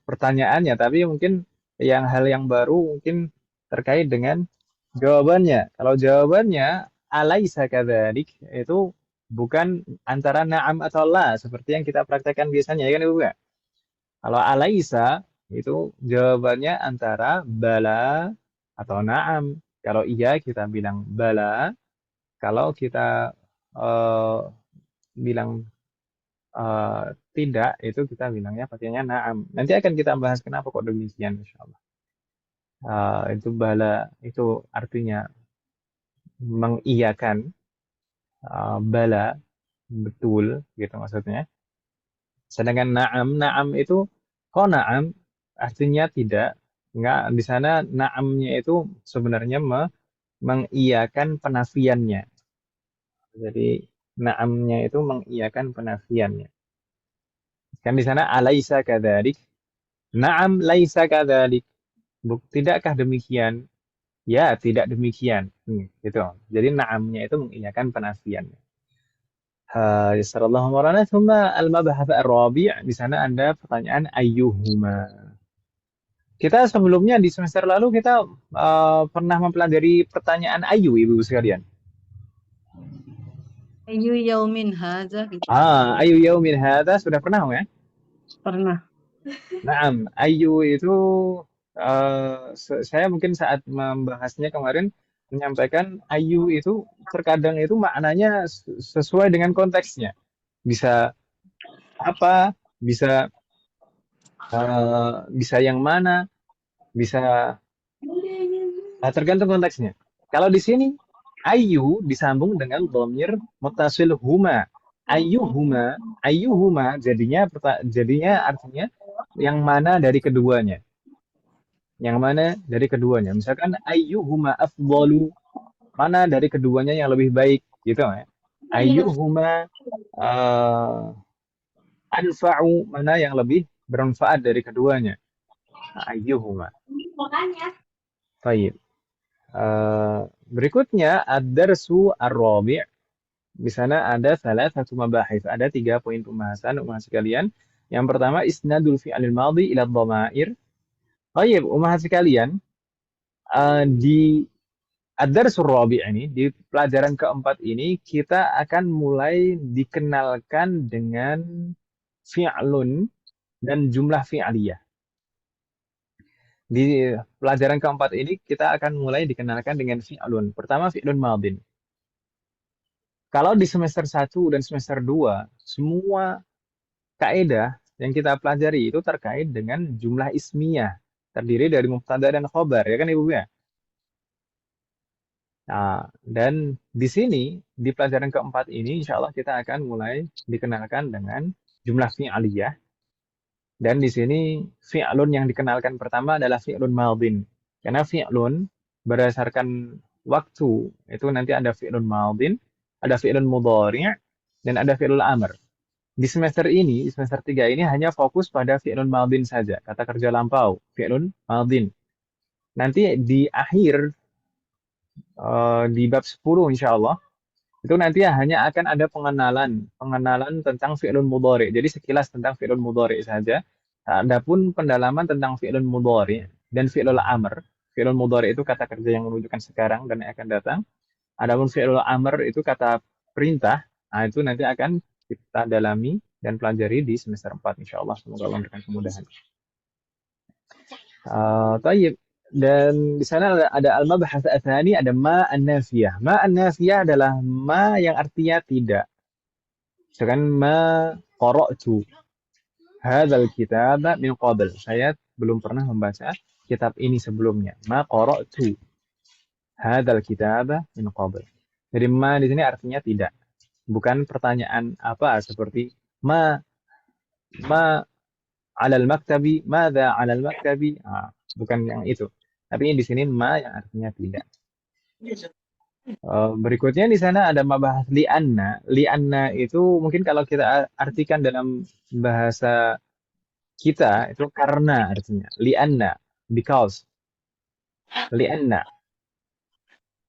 pertanyaannya, tapi mungkin hal yang baru mungkin terkait dengan jawabannya. Kalau jawabannya alaisa kadzalik itu bukan antara na'am atau la seperti yang kita praktekkan biasanya ya kan Ibu ya? Kalau alaisa itu jawabannya antara bala atau na'am. Kalau iya kita bilang bala, kalau kita bilang tidak itu kita bilangnya pakainya na'am. Nanti akan kita bahas kenapa kok demikian insyaallah. Itu bala itu artinya mengiyakan, bala betul gitu maksudnya. Sedangkan na'am itu kok na'am artinya tidak. Enggak, di sana na'amnya itu sebenarnya mengiyakan penafiannya. Jadi na'amnya itu mengiyakan penafiannya. Kan di sana alaisa kadzalik? Na'am laisa kadzalik. Tidakkah demikian? Ya, tidak demikian. Gitu. Jadi na'amnya itu mengiyakan penafiannya. Yassarallahu marana thumma al-mabhath ar-rabi' di sana ada pertanyaan ayyuhuma. Kita sebelumnya di semester lalu kita pernah mempelajari pertanyaan ayu Ibu sekalian. Ayu yaumin hadza gitu. Ayu yaumin hadza sudah pernah ya? Pernah. Naam, ayu itu saya mungkin saat membahasnya kemarin menyampaikan ayu itu terkadang itu maknanya sesuai dengan konteksnya. Bisa apa, bisa yang mana, bisa tergantung konteksnya. Kalau di sini ayu disambung dengan dhamir muttasil huma. Ayyuhuma jadinya artinya yang mana dari keduanya. Yang mana dari keduanya. Misalkan ayyuhuma afdalu, mana dari keduanya yang lebih baik gitu ya. Ayyuhuma anfa'u, mana yang lebih bermanfaat dari keduanya. Ayyuhuma. Baik. Berikutnya ad-darsu ar-rabi'. Di sana ada salah satu mabahis, ada 3 poin pembahasan umat sekalian. Yang pertama isnadul fi'lil madhi ila dhamair. Baik, umat sekalian, di ad-darsul rabi' ini, di pelajaran keempat ini kita akan mulai dikenalkan dengan fi'lun dan jumlah fi'liyah. Di pelajaran keempat ini kita akan mulai dikenalkan dengan fi'lun. Pertama fi'lun madhin. Kalau di semester 1 dan semester 2, semua kaidah yang kita pelajari itu terkait dengan jumlah ismiyah. Terdiri dari mubtada dan khobar, ya kan Ibu ya? Nah, dan di sini, di pelajaran keempat ini, insya Allah kita akan mulai dikenalkan dengan jumlah fi'aliyah. Dan di sini, fi'lun yang dikenalkan pertama adalah fi'lun madhin. Karena fi'lun berdasarkan waktu, itu nanti ada fi'lun madhin, ada fi'lun mudhari', dan ada fi'lul amr. Di semester ini, semester 3 ini hanya fokus pada fi'lun madhin saja, kata kerja lampau, fi'lun madhin. Nanti di akhir, di bab 10 insya Allah, itu nanti hanya akan ada pengenalan tentang fi'lun mudhari'. Jadi sekilas tentang fi'lun mudhari' saja. Adapun pendalaman tentang fi'lun mudhari' dan fi'lul amr. Fi'lun mudhari' itu kata kerja yang menunjukkan sekarang dan yang akan datang. Adapun fi'lul amr itu kata perintah. Nah, itu nanti akan kita dalami dan pelajari di semester 4 insyaallah. Semoga Allah memberikan kemudahan. Tayyib. Dan di sana ada al-mabhath ats-tsani, ada ma an-nafiyah. Ma an-nafiyah adalah ma yang artinya tidak. Misalkan ma qara'tu hadzal kitaba min qabl. Saya belum pernah membaca kitab ini sebelumnya. Ma qara'tu hadzal kitaba min qabl. Jadi ma di sini artinya tidak. Bukan pertanyaan apa seperti ma 'alal maktabi, madza 'alal maktabi. Bukan yang itu. Tapi di sini ma yang artinya tidak. Berikutnya di sana ada mabahas li'anna. Li'anna itu mungkin kalau kita artikan dalam bahasa kita itu karena artinya. Li'anna, because. Li'anna.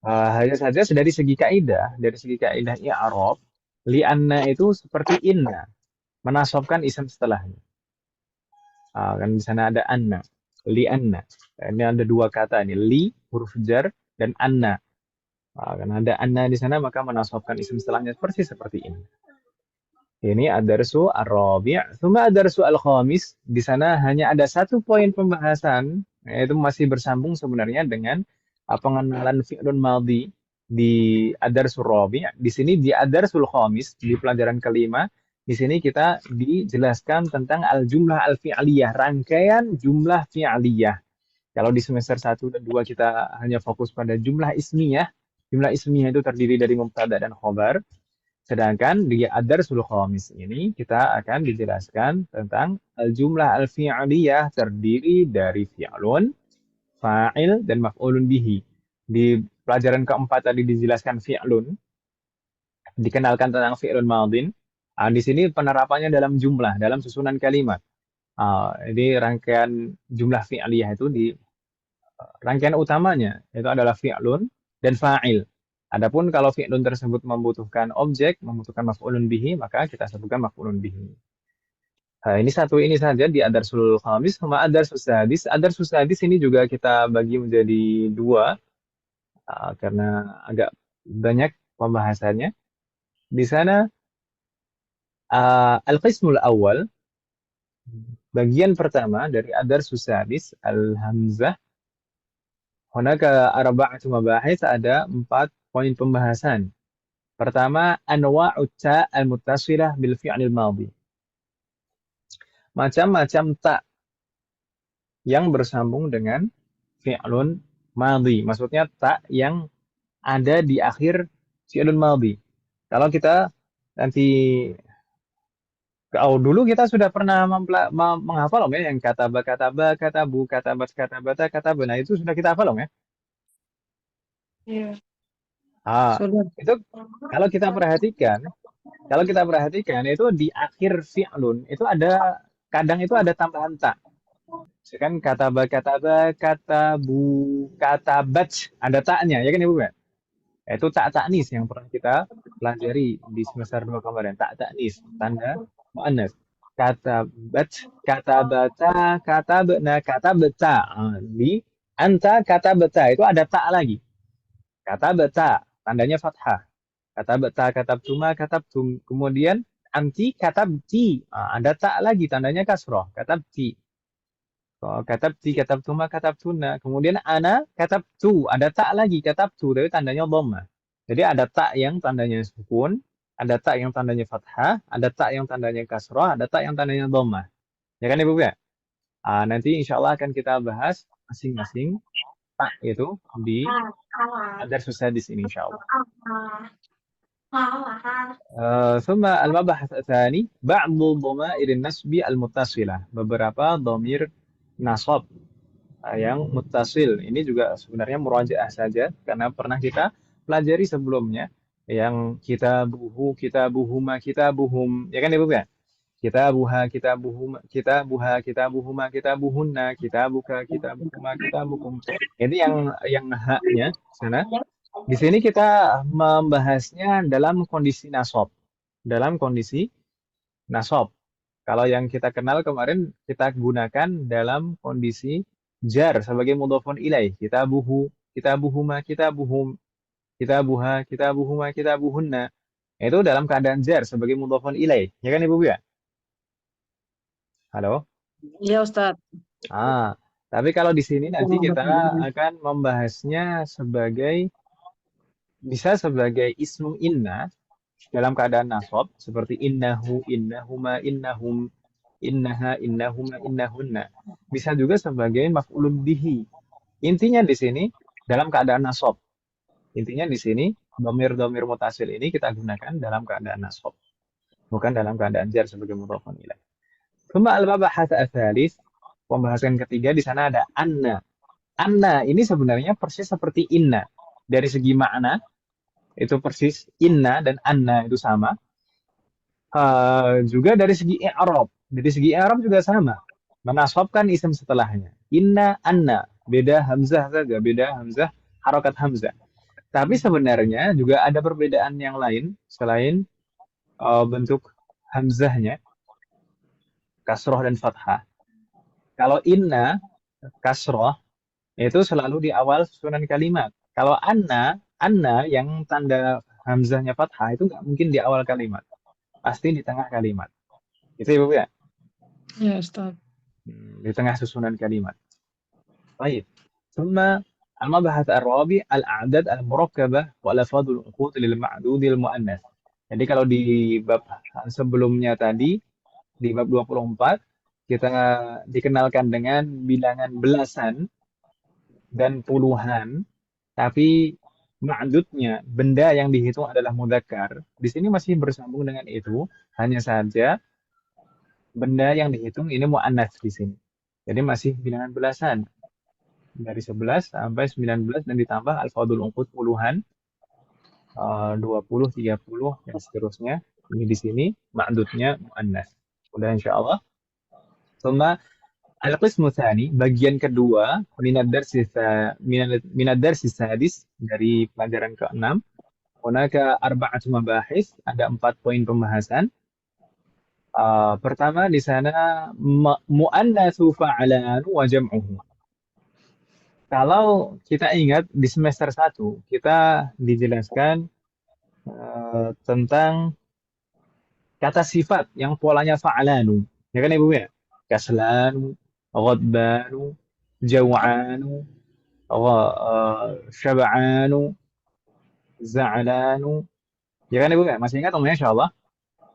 Hanya saja dari segi kaidah i'rab, li'anna itu seperti inna, menasabkan isim setelahnya. Kan di sana ada anna, li'anna. Ini ada dua kata ini, li huruf jar dan anna. Karena ada anna di sana maka menasabkan isim setelahnya seperti ini. Ini ad-darsu ar-rabi', tsumma ad-darsu al-khamis. Di sana hanya ada satu poin pembahasan, yaitu masih bersambung sebenarnya dengan pengenalan fi'lun madhi di ad-darsu ar-rabi'. Di sini di ad-darsul khamis, di pelajaran kelima, di sini kita dijelaskan tentang al-jumlah al-fi'liyah, rangkaian jumlah fi'liyah. Kalau di semester 1 dan 2 kita hanya fokus pada jumlah ismiyah. Jumlah ismiyah itu terdiri dari mubtada dan khobar. Sedangkan di ad-darsul khamis ini kita akan dijelaskan tentang al-jumlah al-fi'liyah terdiri dari fi'lun, fa'il, dan maf'ulun bihi. Di pelajaran keempat tadi dijelaskan fi'lun, dikenalkan tentang fi'lun madin. Di sini penerapannya dalam jumlah, dalam susunan kalimat. Ini rangkaian jumlah fi'liyah itu di rangkaian utamanya itu adalah fi'lun dan fa'il. Adapun kalau fi'lun tersebut membutuhkan objek, membutuhkan maf'ulun bihi, maka kita sebutkan maf'ulun bihi. Ini satu ini saja di ad-darsul khamis sama ad-darsul sadis. Ad-darsul sadis ini juga kita bagi menjadi dua karena agak banyak pembahasannya. Di sana al-qismul awal, bagian pertama dari ad-darsul sadis, al-hamzah. Hunaka arba'atu mabahis, ada 4 poin pembahasan. Pertama, anwa'ut ta al-muttasilah bil fi'lil madhi. Macam-macam ta yang bersambung dengan fi'lun madhi. Maksudnya ta yang ada di akhir fi'lun madhi. Kalau kita nanti dulu kita sudah pernah menghafal ya yang kataba, katabu, katabat, katabata, katabana. Nah, itu sudah kita hafal ya. Iya. Sudah. Itu kalau kita perhatikan itu di akhir fi'lun itu ada kadang itu ada tambahan ta. Misalkan kataba, katabu, katabat, ada taknya ya kan Ibu kan? Itu tak taknis yang pernah kita pelajari di semester 2 kemarin. Tak taknis, tanda muannas. Katabat, katabata, katabna, katabata. Di anta katabata itu ada tak lagi. Katabata, tandanya fathah. Katabata, katabtuma, katabtum. Kemudian anti, katabti. Ada tak lagi, tandanya kasroh. Katabti. Katabti, katabtuma, katabtuna. Kemudian ana, katabtu. Ada tak lagi, katabtu. Tapi tandanya dhammah. Jadi ada tak yang tandanya sukun, ada tak yang tandanya fathah, ada tak yang tandanya kasroh, ada tak yang tandanya dhammah. Ya kan Ibu ya? Nanti insya Allah akan kita bahas masing-masing tak itu di ad-darsus sadis ini insya Allah. ثم المبحث الثاني بعض ضمائر النسب المتصلة. Beberapa dhamir nasab yang muttasil. Ini juga sebenarnya murajaah saja karena pernah kita pelajari sebelumnya yang kitabuhu, kitabuhuma, kitabuhum. Ya kan Ibu kan? Kitabuha, kitabuhuma, kitabuha, kitabuhuma, kitabuhunna, kitabuka, kitabuhuma, kitabukum. Ini yang haknya sana. Di sini kita membahasnya dalam kondisi nasab. Dalam kondisi nasab. Kalau yang kita kenal kemarin kita gunakan dalam kondisi jar sebagai mudhafun ilaih. Kitabuhu, kitabuhuma, kitabuhum, kitabuha, kitabuhuma, kitabuhunna. Itu dalam keadaan jar sebagai mudhafun ilaih. Ya kan Ibu ya? Halo? Iya Ustadz. Tapi kalau di sini nanti kita akan membahasnya bisa sebagai ismu inna dalam keadaan nasab seperti innahu, innahuma, innahum, innaha, innahuma, innahunna. Bisa juga sebagai maf'ulun bihi. Intinya di sini dalam keadaan nasab. Intinya di sini dhamir-dhamir mutasil ini kita gunakan dalam keadaan nasab, bukan dalam keadaan jar sebagai mudhafun ilaih. Tsumma al-mabahats ats-tsalits, pembahasan ketiga di sana ada anna. Anna ini sebenarnya persis seperti inna. Dari segi makna itu persis inna dan anna itu sama. Juga dari segi i'rab. Dari segi i'rab juga sama. Menasabkan isim setelahnya. Inna, anna. Beda hamzah saja. Beda hamzah, harokat hamzah. Tapi sebenarnya juga ada perbedaan yang lain selain bentuk hamzahnya. Kasroh dan fathah. Kalau inna, kasroh, itu selalu di awal susunan kalimat. Kalau anna yang tanda hamzahnya fathah itu nggak mungkin di awal kalimat. Pasti di tengah kalimat. Itu Ibu ya? Iya Ustadz. Di tengah susunan kalimat. Baik. ثم المبحث الرابع الأعداد المركبة والألفاظ العقود للمعدود المؤنث. Jadi kalau di bab sebelumnya tadi di bab 24 kita dikenalkan dengan bilangan belasan dan puluhan, tapi ma'dudnya, benda yang dihitung adalah mudzakkar, di sini masih bersambung dengan itu, hanya saja benda yang dihitung ini muannats di sini. Jadi masih bilangan belasan. Dari 11 sampai 19 dan ditambah al-fadhul unqud puluhan, 20, 30 dan seterusnya. Ini di sini ma'dudnya muannats. Udah insyaallah. Tsumma al-qismu tsani, bagian kedua minad darsi sadis dari pelajaran ke-6. Hunaka arba'atu mabahis, ada 4 poin pembahasan. Pertama di sana muannatsu fa'alan wa jam'uhu. Kalau kita ingat di semester 1 kita dijelaskan tentang kata sifat yang polanya fa'alanu. Ya kan Ibu ya? Kaslanu, ghadbanu, jaw'anu, syab'anu, za'lanu. Ya kan Ibu ya? Masih ingat Om ya, insyaallah?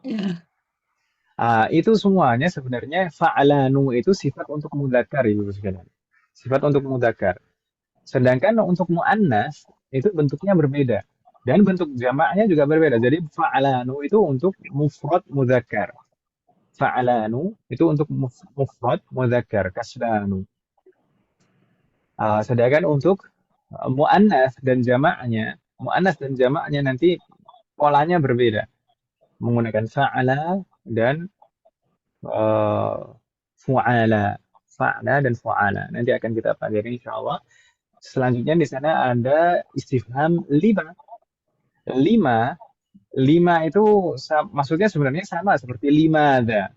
Ya. Itu semuanya sebenarnya fa'alanu itu sifat untuk mudzakkar Ibu sekalian. Sifat untuk mudzakkar. Sedangkan untuk muannas itu bentuknya berbeda dan bentuk jamaknya juga berbeda. Jadi fa'alanu itu untuk mufrad mudzakkar. Fa'alanu itu untuk mufrad mudzakkar, kaslanu. Sedangkan untuk muannas dan jamaknya nanti polanya berbeda. Menggunakan fa'ala dan fu'ala. Fa'ala dan fu'ala. Nanti akan kita pelajari insyaallah. Selanjutnya di sana ada istifham lima. Lima, lima itu maksudnya sebenarnya sama seperti limadha.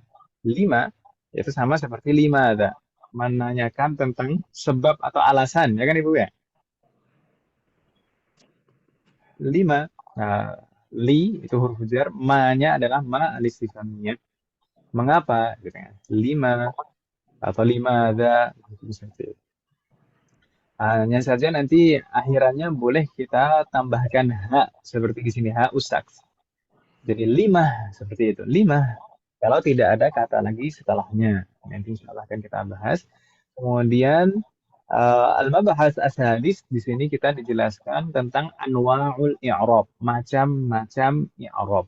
Lima itu sama seperti limadha. Menanyakan tentang sebab atau alasan, ya kan Ibu ya? Lima, li itu huruf jar, ma-nya adalah ma al-istifhamiyah. Mengapa? Gitu kan. Lima atau limadha, itu bisa. Hanya saja nanti akhirannya boleh kita tambahkan ha seperti di sini ha ustaks. Jadi lima seperti itu. Lima. Kalau tidak ada kata lagi setelahnya. Nanti insya Allah akan kita bahas. Kemudian al-mabahas asadis di sini kita dijelaskan tentang anwa'ul i'rab, macam-macam i'rab.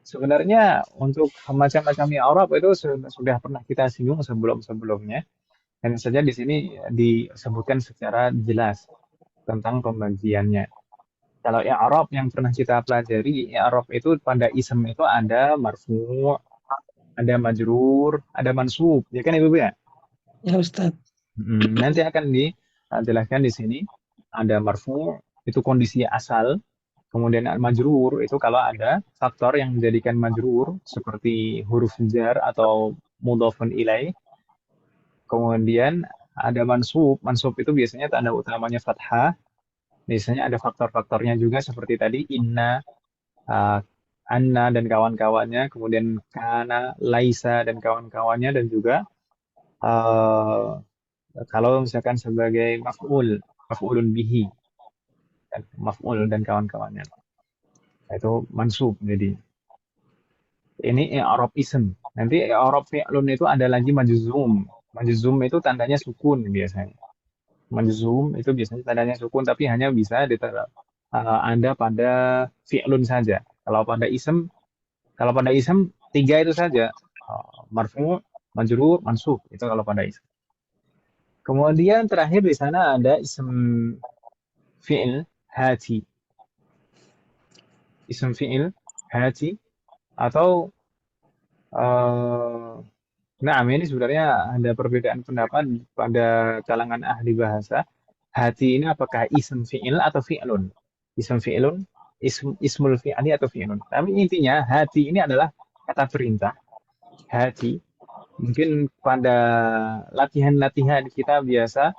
Sebenarnya untuk macam-macam i'rab itu sudah pernah kita singgung sebelum-sebelumnya. Hanya saja di sini disebutkan secara jelas tentang pembagiannya. Kalau i'rab yang pernah kita pelajari, i'rab itu pada ism itu ada marfu', ada majrur, ada mansub. Ya kan Ibu ya? Ya Ustaz. Nanti akan dijelaskan di sini. Ada marfu' itu kondisi asal. Kemudian majrur itu kalau ada faktor yang menjadikan majrur seperti huruf jar atau mudhafun ilaih. Kemudian ada mansub. Mansub itu biasanya tanda utamanya fathah. Biasanya ada faktor-faktornya juga seperti tadi inna, anna dan kawan-kawannya, kemudian kana, laisa dan kawan-kawannya, dan juga kalau misalkan sebagai maf'ulun bihi, maf'ul dan kawan-kawannya. Itu mansub. Jadi ini i'rab ism. Nanti i'rab fi'lun itu ada lagi majzum. Majzum itu tandanya sukun biasanya. Majzum itu biasanya tandanya sukun tapi hanya bisa ada pada fi'lun saja. Kalau pada ism tiga itu saja. Marfu', majrur, mansub. Itu kalau pada ism. Kemudian terakhir di sana ada ism fi'il hati. Ism fi'il hati atau nah, ini sebenarnya ada perbedaan pendapat pada kalangan ahli bahasa. Hati ini apakah ism fi'il atau fi'lun? Ism fi'lun, ismul fi'ali atau fi'lun. Tapi intinya hati ini adalah kata perintah. Hati. Mungkin pada latihan-latihan kita biasa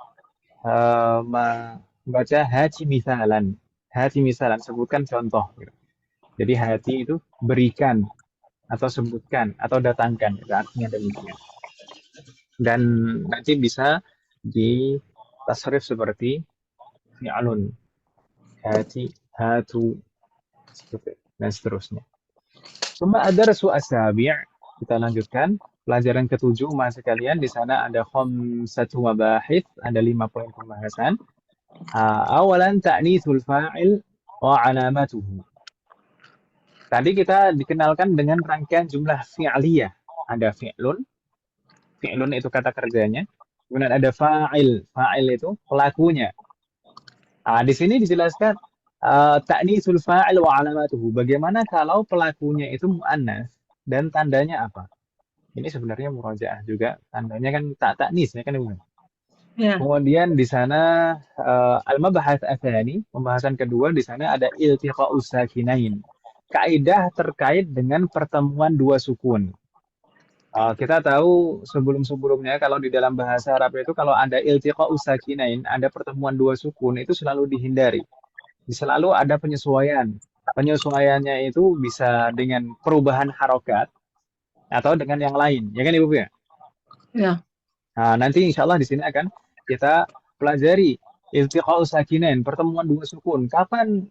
membaca hati misalan. Hati misalan, sebutkan contoh. Jadi hati itu berikan atau sebutkan atau datangkan, itu artinya demikian. Dan nanti bisa di tasrif seperti fi'alun, hati, hatu, dan seterusnya. Cuma ada rasu asabi', kita lanjutkan pelajaran ke-7 mas sekalian. Di sana ada khamsatu mabahith, ada 5 poin pembahasan. Awalan ta'nitsul fa'il wa alamatuhu. Tadi kita dikenalkan dengan rangkaian jumlah fi'liyah. Ada fi'lun, fi'lun itu kata kerjanya. Kemudian ada fa'il, fa'il itu pelakunya. Di sini dijelaskan ta'nitsul fa'il wa alamatuhu. Bagaimana kalau pelakunya itu muannas dan tandanya apa? Ini sebenarnya murojaah juga. Tandanya kan tak taknis ya kan Ibu? Ya. Kemudian di sana al-mabahats atsani, pembahasan kedua di sana ada iltiqa'us sakinain. Kaidah terkait dengan pertemuan dua sukun. Kita tahu sebelum-sebelumnya kalau di dalam bahasa Arab itu kalau ada iltiqa'us sakinain, ada pertemuan dua sukun itu selalu dihindari. Selalu ada penyesuaian. Penyesuaiannya itu bisa dengan perubahan harokat atau dengan yang lain. Ya kan Ibu ya? Ya. Nah, nanti insya Allah di sini akan kita pelajari iltiqa'u sakinain, pertemuan dua sukun. Kapan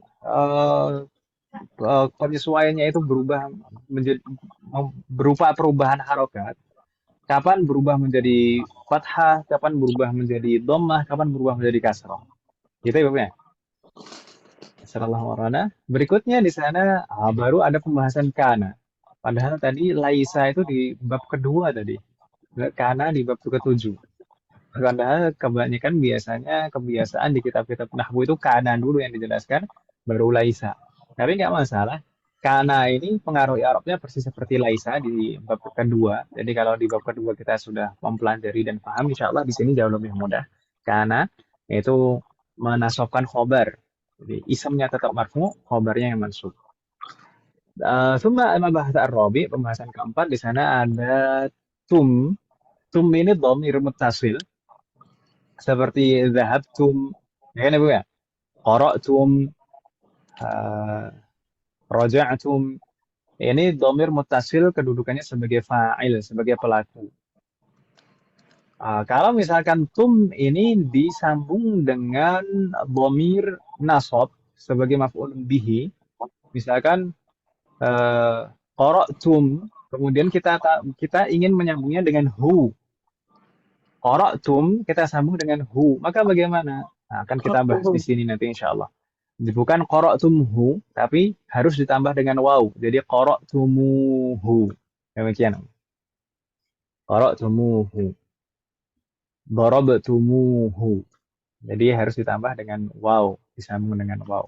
penyesuaiannya itu berubah menjadi berupa perubahan harokat? Kapan berubah menjadi fathah? Kapan berubah menjadi dhammah? Kapan berubah menjadi kasrah? Gitu ya, Bapak ya? Sallallahu warana. Berikutnya di sana baru ada pembahasan kana. Padahal tadi laisa itu di bab kedua tadi. Kana di bab ketujuh. Padahal kebanyakan biasanya kebiasaan di kitab-kitab nahwu itu kana dulu yang dijelaskan, baru laisa. Tapi nggak masalah. Kana ini pengaruh Arabnya persis seperti laisa di bab kedua. Jadi kalau di bab kedua kita sudah mempelajari dan paham, insya Allah di sini jauh lebih mudah. Kana itu menasobkan khobar. Jadi isamnya tetap marfu, khobarnya yang mansub. Summa bahasa Arabi, pembahasan keempat di sana ada tum. Tum ini dhamir muttasil seperti zahabtum, ya kan Ibu ya? Qara'tum, uh, raja'tum. Ini dhamir muttasil kedudukannya sebagai fa'il, sebagai pelaku. Kalau misalkan tum ini disambung dengan dhamir nasab sebagai maf'ul bihi, misalkan qara'tum, kemudian kita ingin menyambungnya dengan hu. Qara'tum kita sambung dengan hu, maka bagaimana? Nah, akan kita bahas di sini nanti insya Allah. Bukan qara'tumhu, tapi harus ditambah dengan waw. Jadi qara'tumuhu. Demikian. Qara'tumuhu. Darabtumuhu. Jadi harus ditambah dengan waw, disambung dengan waw.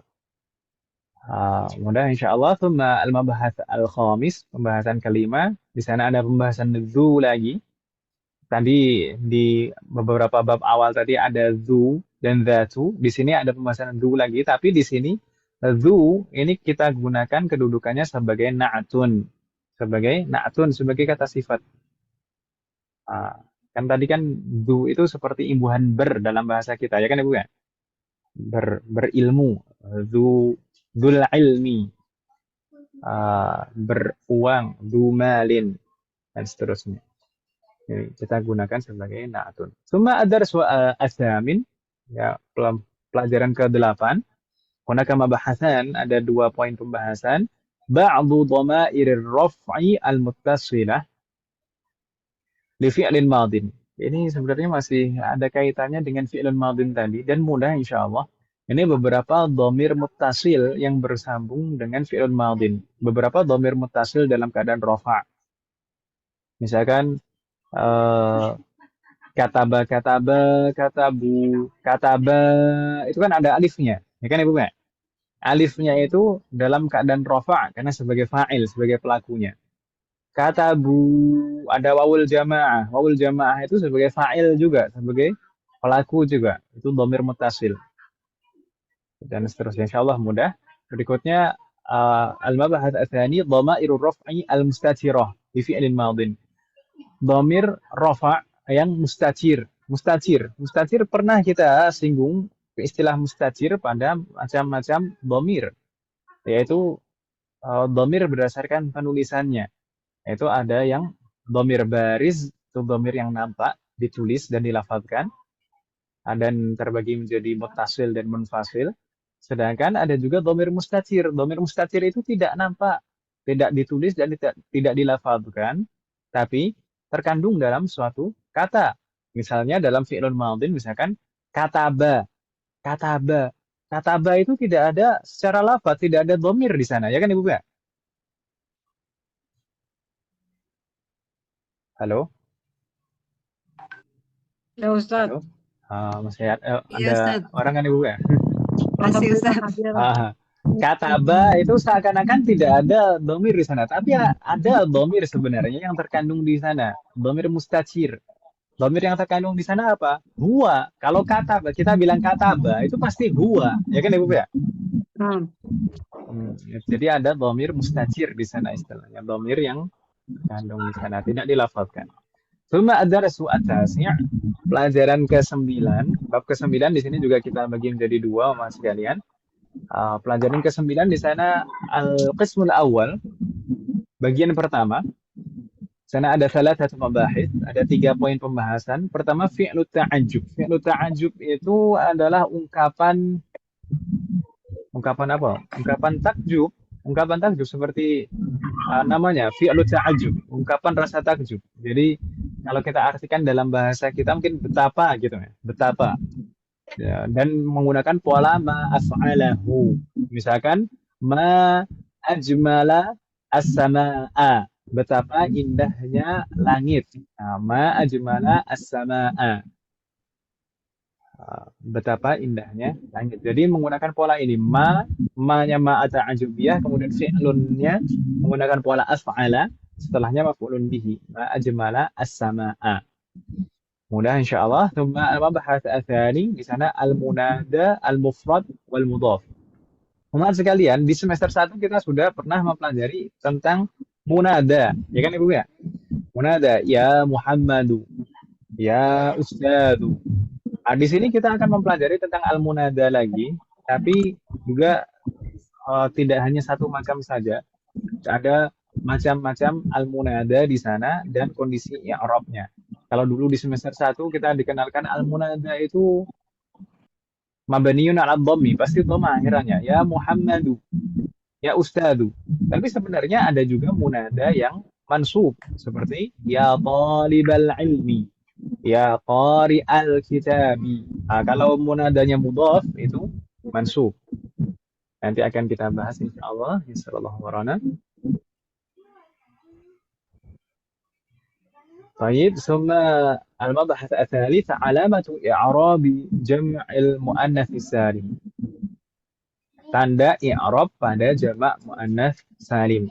Mudah insya Allah. Thumma al-mabahats al-khamis, pembahasan kelima. Di sana ada pembahasan dzu lagi. Tadi di beberapa bab awal tadi ada dzu dan dzatu. Di sini ada pembahasan dzu lagi, tapi di sini dzu ini kita gunakan kedudukannya sebagai na'tun. Sebagai kata sifat. Kan tadi kan dzu itu seperti imbuhan ber dalam bahasa kita, ya kan Ibu ya? Berilmu, dzul ilmi, beruang, dzu malin, dan seterusnya. Kita gunakan sebagai na'tun. Summa ad-dars as-samin, ya, pelajaran ke-8. Hunaka mabahasan, ada 2 poin pembahasan. Ba'du dhamairir raf'i al-muttasilah li fi'lin madin. Ini sebenarnya masih ada kaitannya dengan fi'lun madin tadi dan mudah insyaallah. Ini beberapa dhamir muttasil yang bersambung dengan fi'lun madin. Beberapa dhamir muttasil dalam keadaan rafa'. Misalkan kataba, katabu, kataba, itu kan ada alifnya, ya kan Ibu ya? Alifnya itu dalam keadaan rafa' karena sebagai fa'il, sebagai pelakunya. Katabu, ada wawul jamaah. Wawul jamaah itu sebagai fa'il juga, sebagai pelaku juga. Itu dhamir muttasil. Dan seterusnya insyaallah mudah. Berikutnya al-mabahats ats-tsani dhamairur raf'i al-mustatirah bi fi'lin madin. Dhamir rafa' yang mustatir. Mustatir pernah kita singgung istilah mustatir pada macam-macam dhamir, yaitu dhamir berdasarkan penulisannya. Yaitu ada yang dhamir baris, itu dhamir yang nampak, ditulis dan dilafadzkan, dan terbagi menjadi muttasil dan munfasil. Sedangkan ada juga dhamir mustatir. Dhamir mustatir itu tidak nampak, tidak ditulis dan tidak dilafadzkan, tapi terkandung dalam suatu kata. Misalnya dalam fi'lun madin misalkan kataba. Kataba. Kataba itu tidak ada secara lafaz, tidak ada dhamir di sana, ya kan Ibu ya? Halo? Ya Ustadz. Halo? Masih Iya, ada Ustaz. orang kan Ibu ya? Masih, Ustaz. Hadir. Kataba itu seakan-akan tidak ada dhamir di sana, tapi ada dhamir sebenarnya yang terkandung di sana. Dhamir mustatir. Dhamir yang terkandung di sana apa? Huwa. Kalau kataba, kita bilang kataba, itu pasti huwa. Ya kan Ibu ya? Hmm. Jadi ada dhamir mustatir di sana istilahnya. Dhamir yang terkandung di sana, tidak dilafalkan. Thumma ad-darasu at-tasi', pelajaran ke-9, bab ke-9 di sini juga kita bagi menjadi dua Mas sekalian. Pelajaran ke-9 di sana al-qismul awal, bagian pertama. Sana ada salah satu mabahis, ada 3 poin pembahasan. Pertama, fi'lu ta'ajub. Fi'lu ta'ajub itu adalah ungkapan apa? Ungkapan takjub. Ungkapan takjub seperti namanya fi'lu ta'ajub, ungkapan rasa takjub. Jadi kalau kita artikan dalam bahasa kita mungkin betapa gitu ya, betapa. Ya, dan menggunakan pola ma af'alahu. Misalkan ma ajmala as-samaa. Betapa indahnya langit. Nah, ma ajmala as-samaa. Betapa indahnya langit. Jadi menggunakan pola ini ma-nya ma ta'ajubiyah, kemudian fi'lunnya menggunakan pola af'ala, setelahnya maf'ulun bihi. Ma ajmala as-samaa. Mudah insyaallah. Thumma al-mabahats ats-tsani, di sana al-munada, al-mufrad wal mudhaf. Teman sekalian, di semester 1 kita sudah pernah mempelajari tentang munada, ya kan Ibu ya? Munada, ya Muhammadu, ya Ustadu. Nah, di sini kita akan mempelajari tentang al-munada lagi, tapi juga tidak hanya satu macam saja. Ada macam-macam al-munada di sana dan kondisi i'rabnya. Kalau dulu di semester 1 kita dikenalkan al-munada itu mabniun 'ala dhammi, pasti dhamma akhirannya. Ya Muhammadu, ya Ustadu. Tapi sebenarnya ada juga munada yang mansub seperti ya talibal ilmi, ya qari'al kitabi. Nah, kalau munadanya mudhaf itu mansub. Nanti akan kita bahas insyaallah. Insyaallah warana. طيب ثم المبحث الثالث علامة إعراب جمع المؤنث السالم. Tanda i'rab pada jamak muannats salim.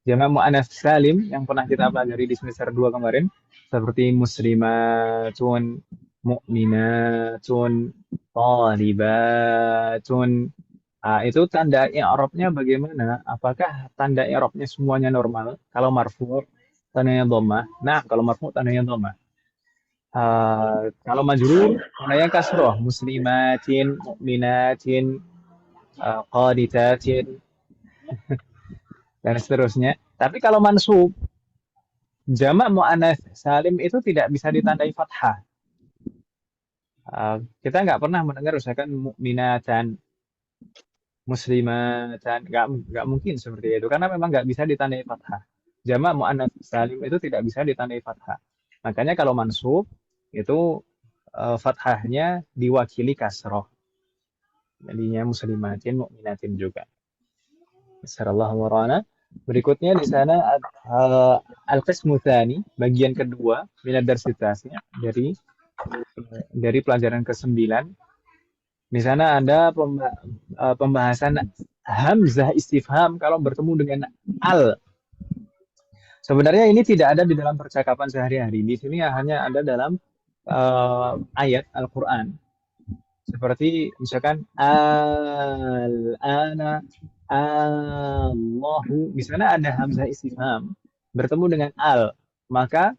Jamak muannats salim yang pernah kita pelajari di semester 2 kemarin seperti muslimatun, mu'minatun, thalibatun. Itu tanda i'rabnya bagaimana? Apakah tanda i'rabnya semuanya normal? Kalau marfu' tandanya dhammah. Nah, kalau marfu' tandanya dhammah. Kalau majrur tandanya kasroh, muslimatin, mu'minatin, qaditatin, dan seterusnya. Tapi kalau mansub, jamak muannats salim itu tidak bisa ditandai fathah. Kita nggak pernah mendengar misalkan mu'minatan, muslimatan, nggak mungkin seperti itu karena memang nggak bisa ditandai fathah. Jamak muannats salim itu tidak bisa ditandai fathah. Makanya kalau mansub itu fathahnya diwakili kasroh. Jadinya muslimatin, mu'minatin juga. Insyaallah warana. Berikutnya di sana al-qismu tsani, bagian kedua minad darsitasnya dari pelajaran ke-9. Di sana ada pembahasan hamzah istifham kalau bertemu dengan al. Sebenarnya ini tidak ada di dalam percakapan sehari-hari. Di sini hanya ada dalam ayat Al-Qur'an. Seperti misalkan al-ana, Allahu, di sana ada hamzah istifham bertemu dengan al, maka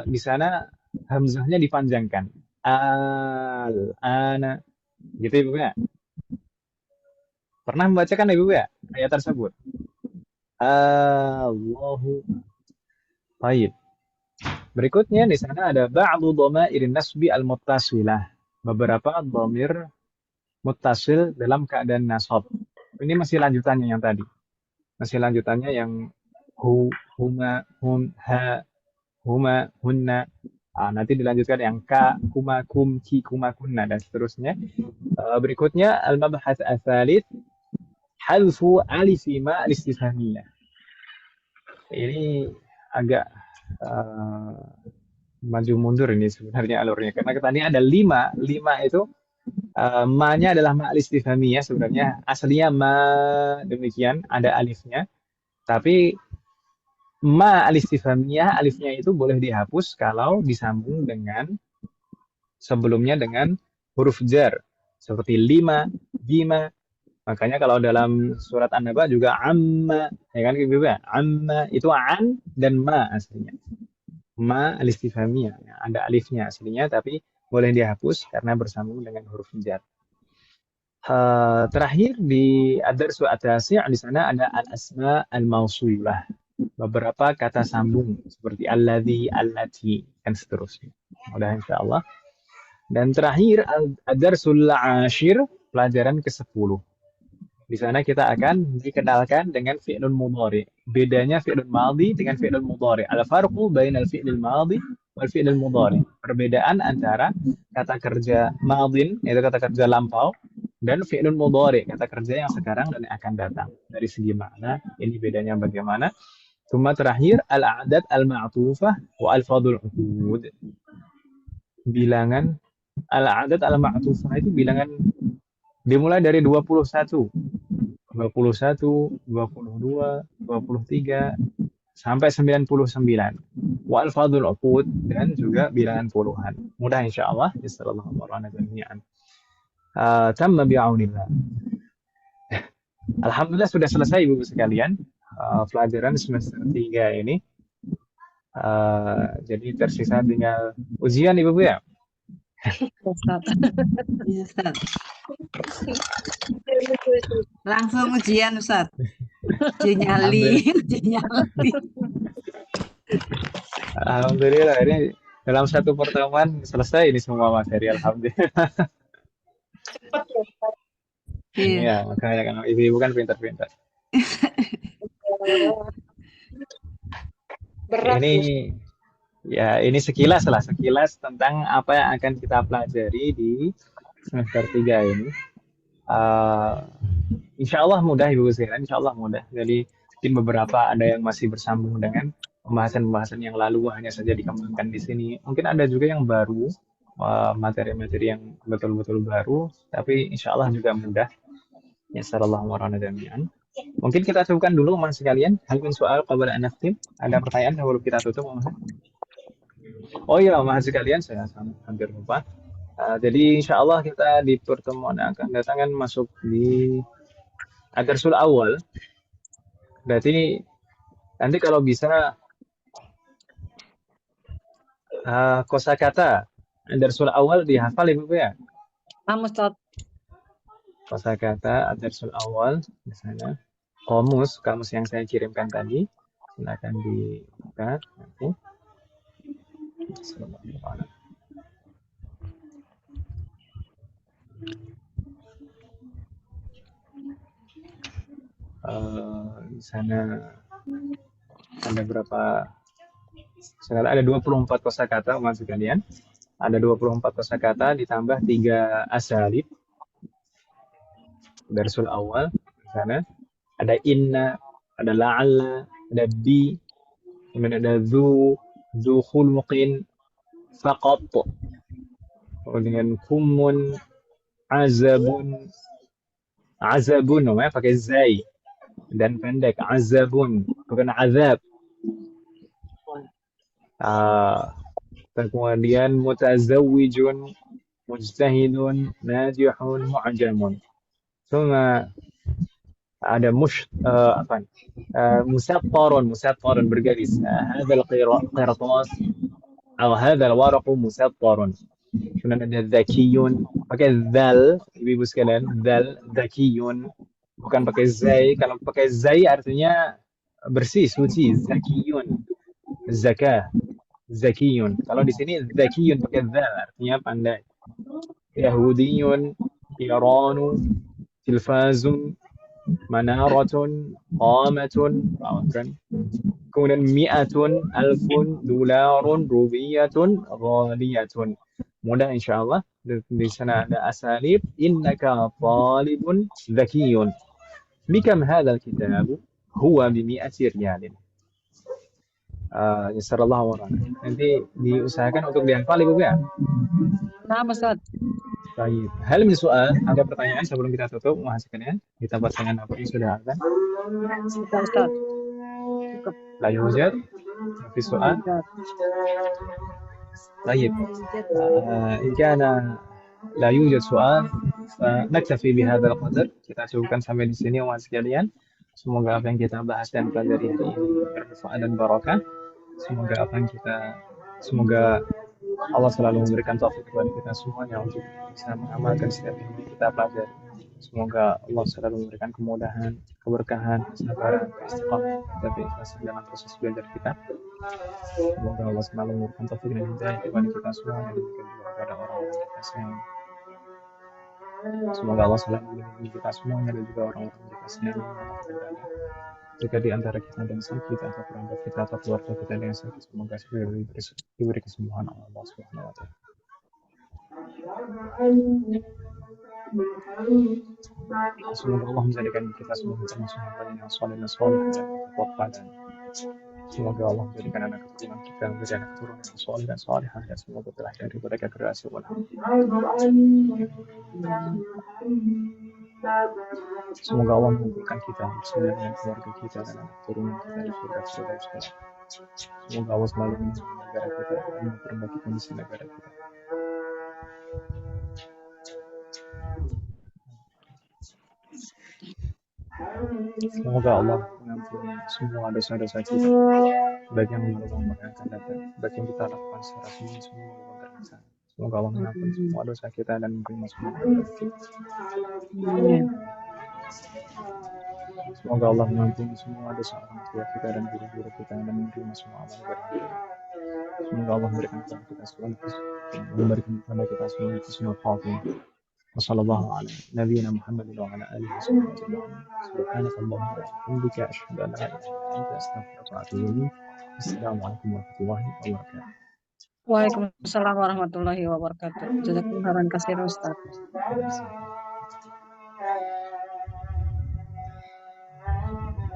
di sana hamzahnya dipanjangkan. Al-ana, gitu Ibu ya. Pernah membacakan Ibu ya ayat tersebut? Allahu. Baik. Berikutnya di sana ada ba'du dhamairin nasbi al-muttasilah. Beberapa dhamir muttasil dalam keadaan nasab. Ini masih lanjutannya yang tadi. Masih lanjutannya yang hu, huma, hum, ha, huma, hunna. Nanti dilanjutkan yang ka, kuma, kum, ki, kuma, kunna, dan seterusnya. Berikutnya, al-mabahats ats-tsalits, hadfu alifi ma al-istifhamiyah. Ini agak maju mundur ini sebenarnya alurnya. Karena tadi ada 5. 5 itu ma-nya adalah ma al-istifhamiyah sebenarnya. Aslinya ma demikian, ada alifnya. Tapi ma al-istifhamiyah, alifnya itu boleh dihapus kalau disambung dengan sebelumnya dengan huruf jar. Seperti lima, bima. Makanya kalau dalam surat An-Naba juga amma, ya kan gitu ya. Amma itu an dan ma aslinya. Ma al-istifhamiyah, ya, ada alifnya aslinya tapi boleh dihapus karena bersambung dengan huruf jar. Terakhir di ad-darsu at-tasi' di sana ada al-asma al-mausulah. Beberapa kata sambung seperti alladzi, allati dan seterusnya. Mudah insyaallah. Dan terakhir ad-darsul 'ashir, pelajaran ke-10. Di sana kita akan dikenalkan dengan fi'lun mudhari. Bedanya fi'lun madhi dengan fi'lun mudhari. Al-farqu bainal fi'lil madhi wal fi'lil mudhari. Perbedaan antara kata kerja madhin, yaitu kata kerja lampau, dan fi'lun mudhari, kata kerja yang sekarang dan yang akan datang. Dari segi makna, ini bedanya bagaimana. Cuma terakhir, al-a'dad al-ma'tufah wa al-fadul uqud. Bilangan al-a'dad al-ma'tufah itu bilangan dimulai dari 21, 22, 23, sampai 99. Wa al-fadul uqud, dan juga bilangan puluhan. Mudah insyaallah. Sallallahu alaihi wasallam. Tamma bi'aunillah. Alhamdulillah sudah selesai Ibu sekalian pelajaran semester 3 ini. Jadi tersisa tinggal ujian Ibu ya. Iya, Ustaz. Langsung ujian, Ustaz. Uji nyali, uji nyali. Alhamdulillah ini dalam satu pertemuan selesai ini semua materi, alhamdulillah. Cepat ya, Ustaz. Iya, makanya kan ibu-ibu kan pintar-pintar. Berat Ini ya. ya ini sekilas tentang apa yang akan kita pelajari di semester 3 ini. Insya Allah mudah Ibu sekalian, insya Allah mudah. Jadi mungkin beberapa ada yang masih bersambung dengan pembahasan-pembahasan yang lalu hanya saja dikembangkan di sini. Mungkin ada juga yang baru, materi-materi yang betul-betul baru, tapi insya Allah juga mudah. Ya sallallahu alaihi wasallam. Mungkin kita cukupkan dulu mas sekalian. Hal min soal qabla an nakhtim. Ada pertanyaan sebelum kita tutup Mas? Oh iya mas sekalian, saya hampir lupa. Jadi insya Allah kita di pertemuan yang akan datang kan masuk di ad-darsul awal. Berarti nanti kalau bisa kosakata ad-darsul awal dihafal Ibu ya. Ustaz. Kosakata ad-darsul awal di sana. Kamus yang saya kirimkan tadi. Silakan dibuka nanti. Bismillahirrahmanirrahim. Di sana ada berapa? Sekarang ada 24 kosakata mas sekalian. Ada 24 kosakata ditambah 3 asalib. Darsul awal di sana. Ada inna, ada la'alla, ada bi, kemudian ada zu khulmuqin, faqat. Kemudian kumun, azabun, namanya pakai zai dan pendek, azabun, bukan azab. Kemudian mutazawwijun, mujtahidun, najihun, mu'jamun. Cuma ada musattarun bergaris. Hadzal qirtas atau hadzal waraqu musattarun. Kemudian ada zakiyun, pakai zal, ibu sekalian, zal, zakiyun, bukan pakai zai. Kalau pakai zai artinya bersih, suci, zakiyun, zakah, zakiyun. Kalau di sini zakiyun pakai zal artinya pandai. Yahudiyun, Iranu, tilfazun, manaratun, qamatun, kan? kemudian mi'atun, alfun, dolarun, rubiyatun, ghaliyatun. Mudah insyaallah. Di sana ada asalib. Innaka talibun zakiyun. Bikam hadzal kitab? Huwa bimi'ati riyalin. Yassarallahu warahmatullahi wabarakatuh. Nanti diusahakan untuk dihafal Ibu ya. Nah, Ustaz. Baik. Hal min soal, ada pertanyaan sebelum kita tutup menghasikannya? Kita buat dengan apa yang sudah ada. Sudah, Ustaz. Cukup. La yujad fi soal. طيب إن كان لا يوجد سؤال فنكتفي بهذا القدر. Kita cukupkan sampai di sini umat sekalian. Semoga apa yang kita bahas dan pelajari hari ini bermanfaat dan barokah. Semoga Allah selalu memberikan taufik kepada kita semuanya untuk bisa mengamalkan setiap yang kita pelajari. Semoga Allah selalu memberikan kemudahan, keberkahan, kesabaran, keistiqamahan, dan keikhlasan dalam proses belajar kita. Semoga Allah selalu memberikan taufik dan hidayah kepada kita semua dan juga kepada orang-orang yang kita sayang. Semoga Allah selalu melindungi kita semuanya dan juga orang-orang yang kita sayang. Jika di antara kita ada yang sakit atau kerabat kita atau keluarga kita ada yang sakit, semoga segera diberi kesembuhan oleh Allah Subhanahu wa Ta'ala. Semoga Allah menjadikan kita semua termasuk yang saleh dan saleh dan bertakwa, dan semoga Allah menjadikan anak keturunan kita menjadi anak keturunan yang saleh dan salihah, dan semoga terlahir dari mereka generasi semoga Allah mengumpulkan kita bersama dengan keluarga kita dan anak keturunan kita di surga. Semoga Allah selalu melindungi negara kita dan memperbaiki kondisi negara kita. Semoga Allah mengampuni semua dosa-dosa kita, baik yang lalu maupun yang akan datang, baik yang kita lakukan secara sembunyi-sembunyi maupun terang. Semoga Allah mengampuni semua dosa kita dan menerima semua ibadah kita. Semoga Allah mengampuni semua dosa orang tua kita dan guru-guru kita dan menerima semua amal ibadah kita. Semoga Allah memberikan kepada kita semua husnul khatimah. وصلى الله على نبينا محمد وعلى آله وصحبه أجمعين. سبحانك اللهم وبحمدك أشهد أن لا إله إلا أنت أستغفرك وأتوب إليك. السلام عليكم ورحمة الله وبركاته. Waalaikumsalam warahmatullahi wabarakatuh. Jazakumullah khairan katsir, Ustaz.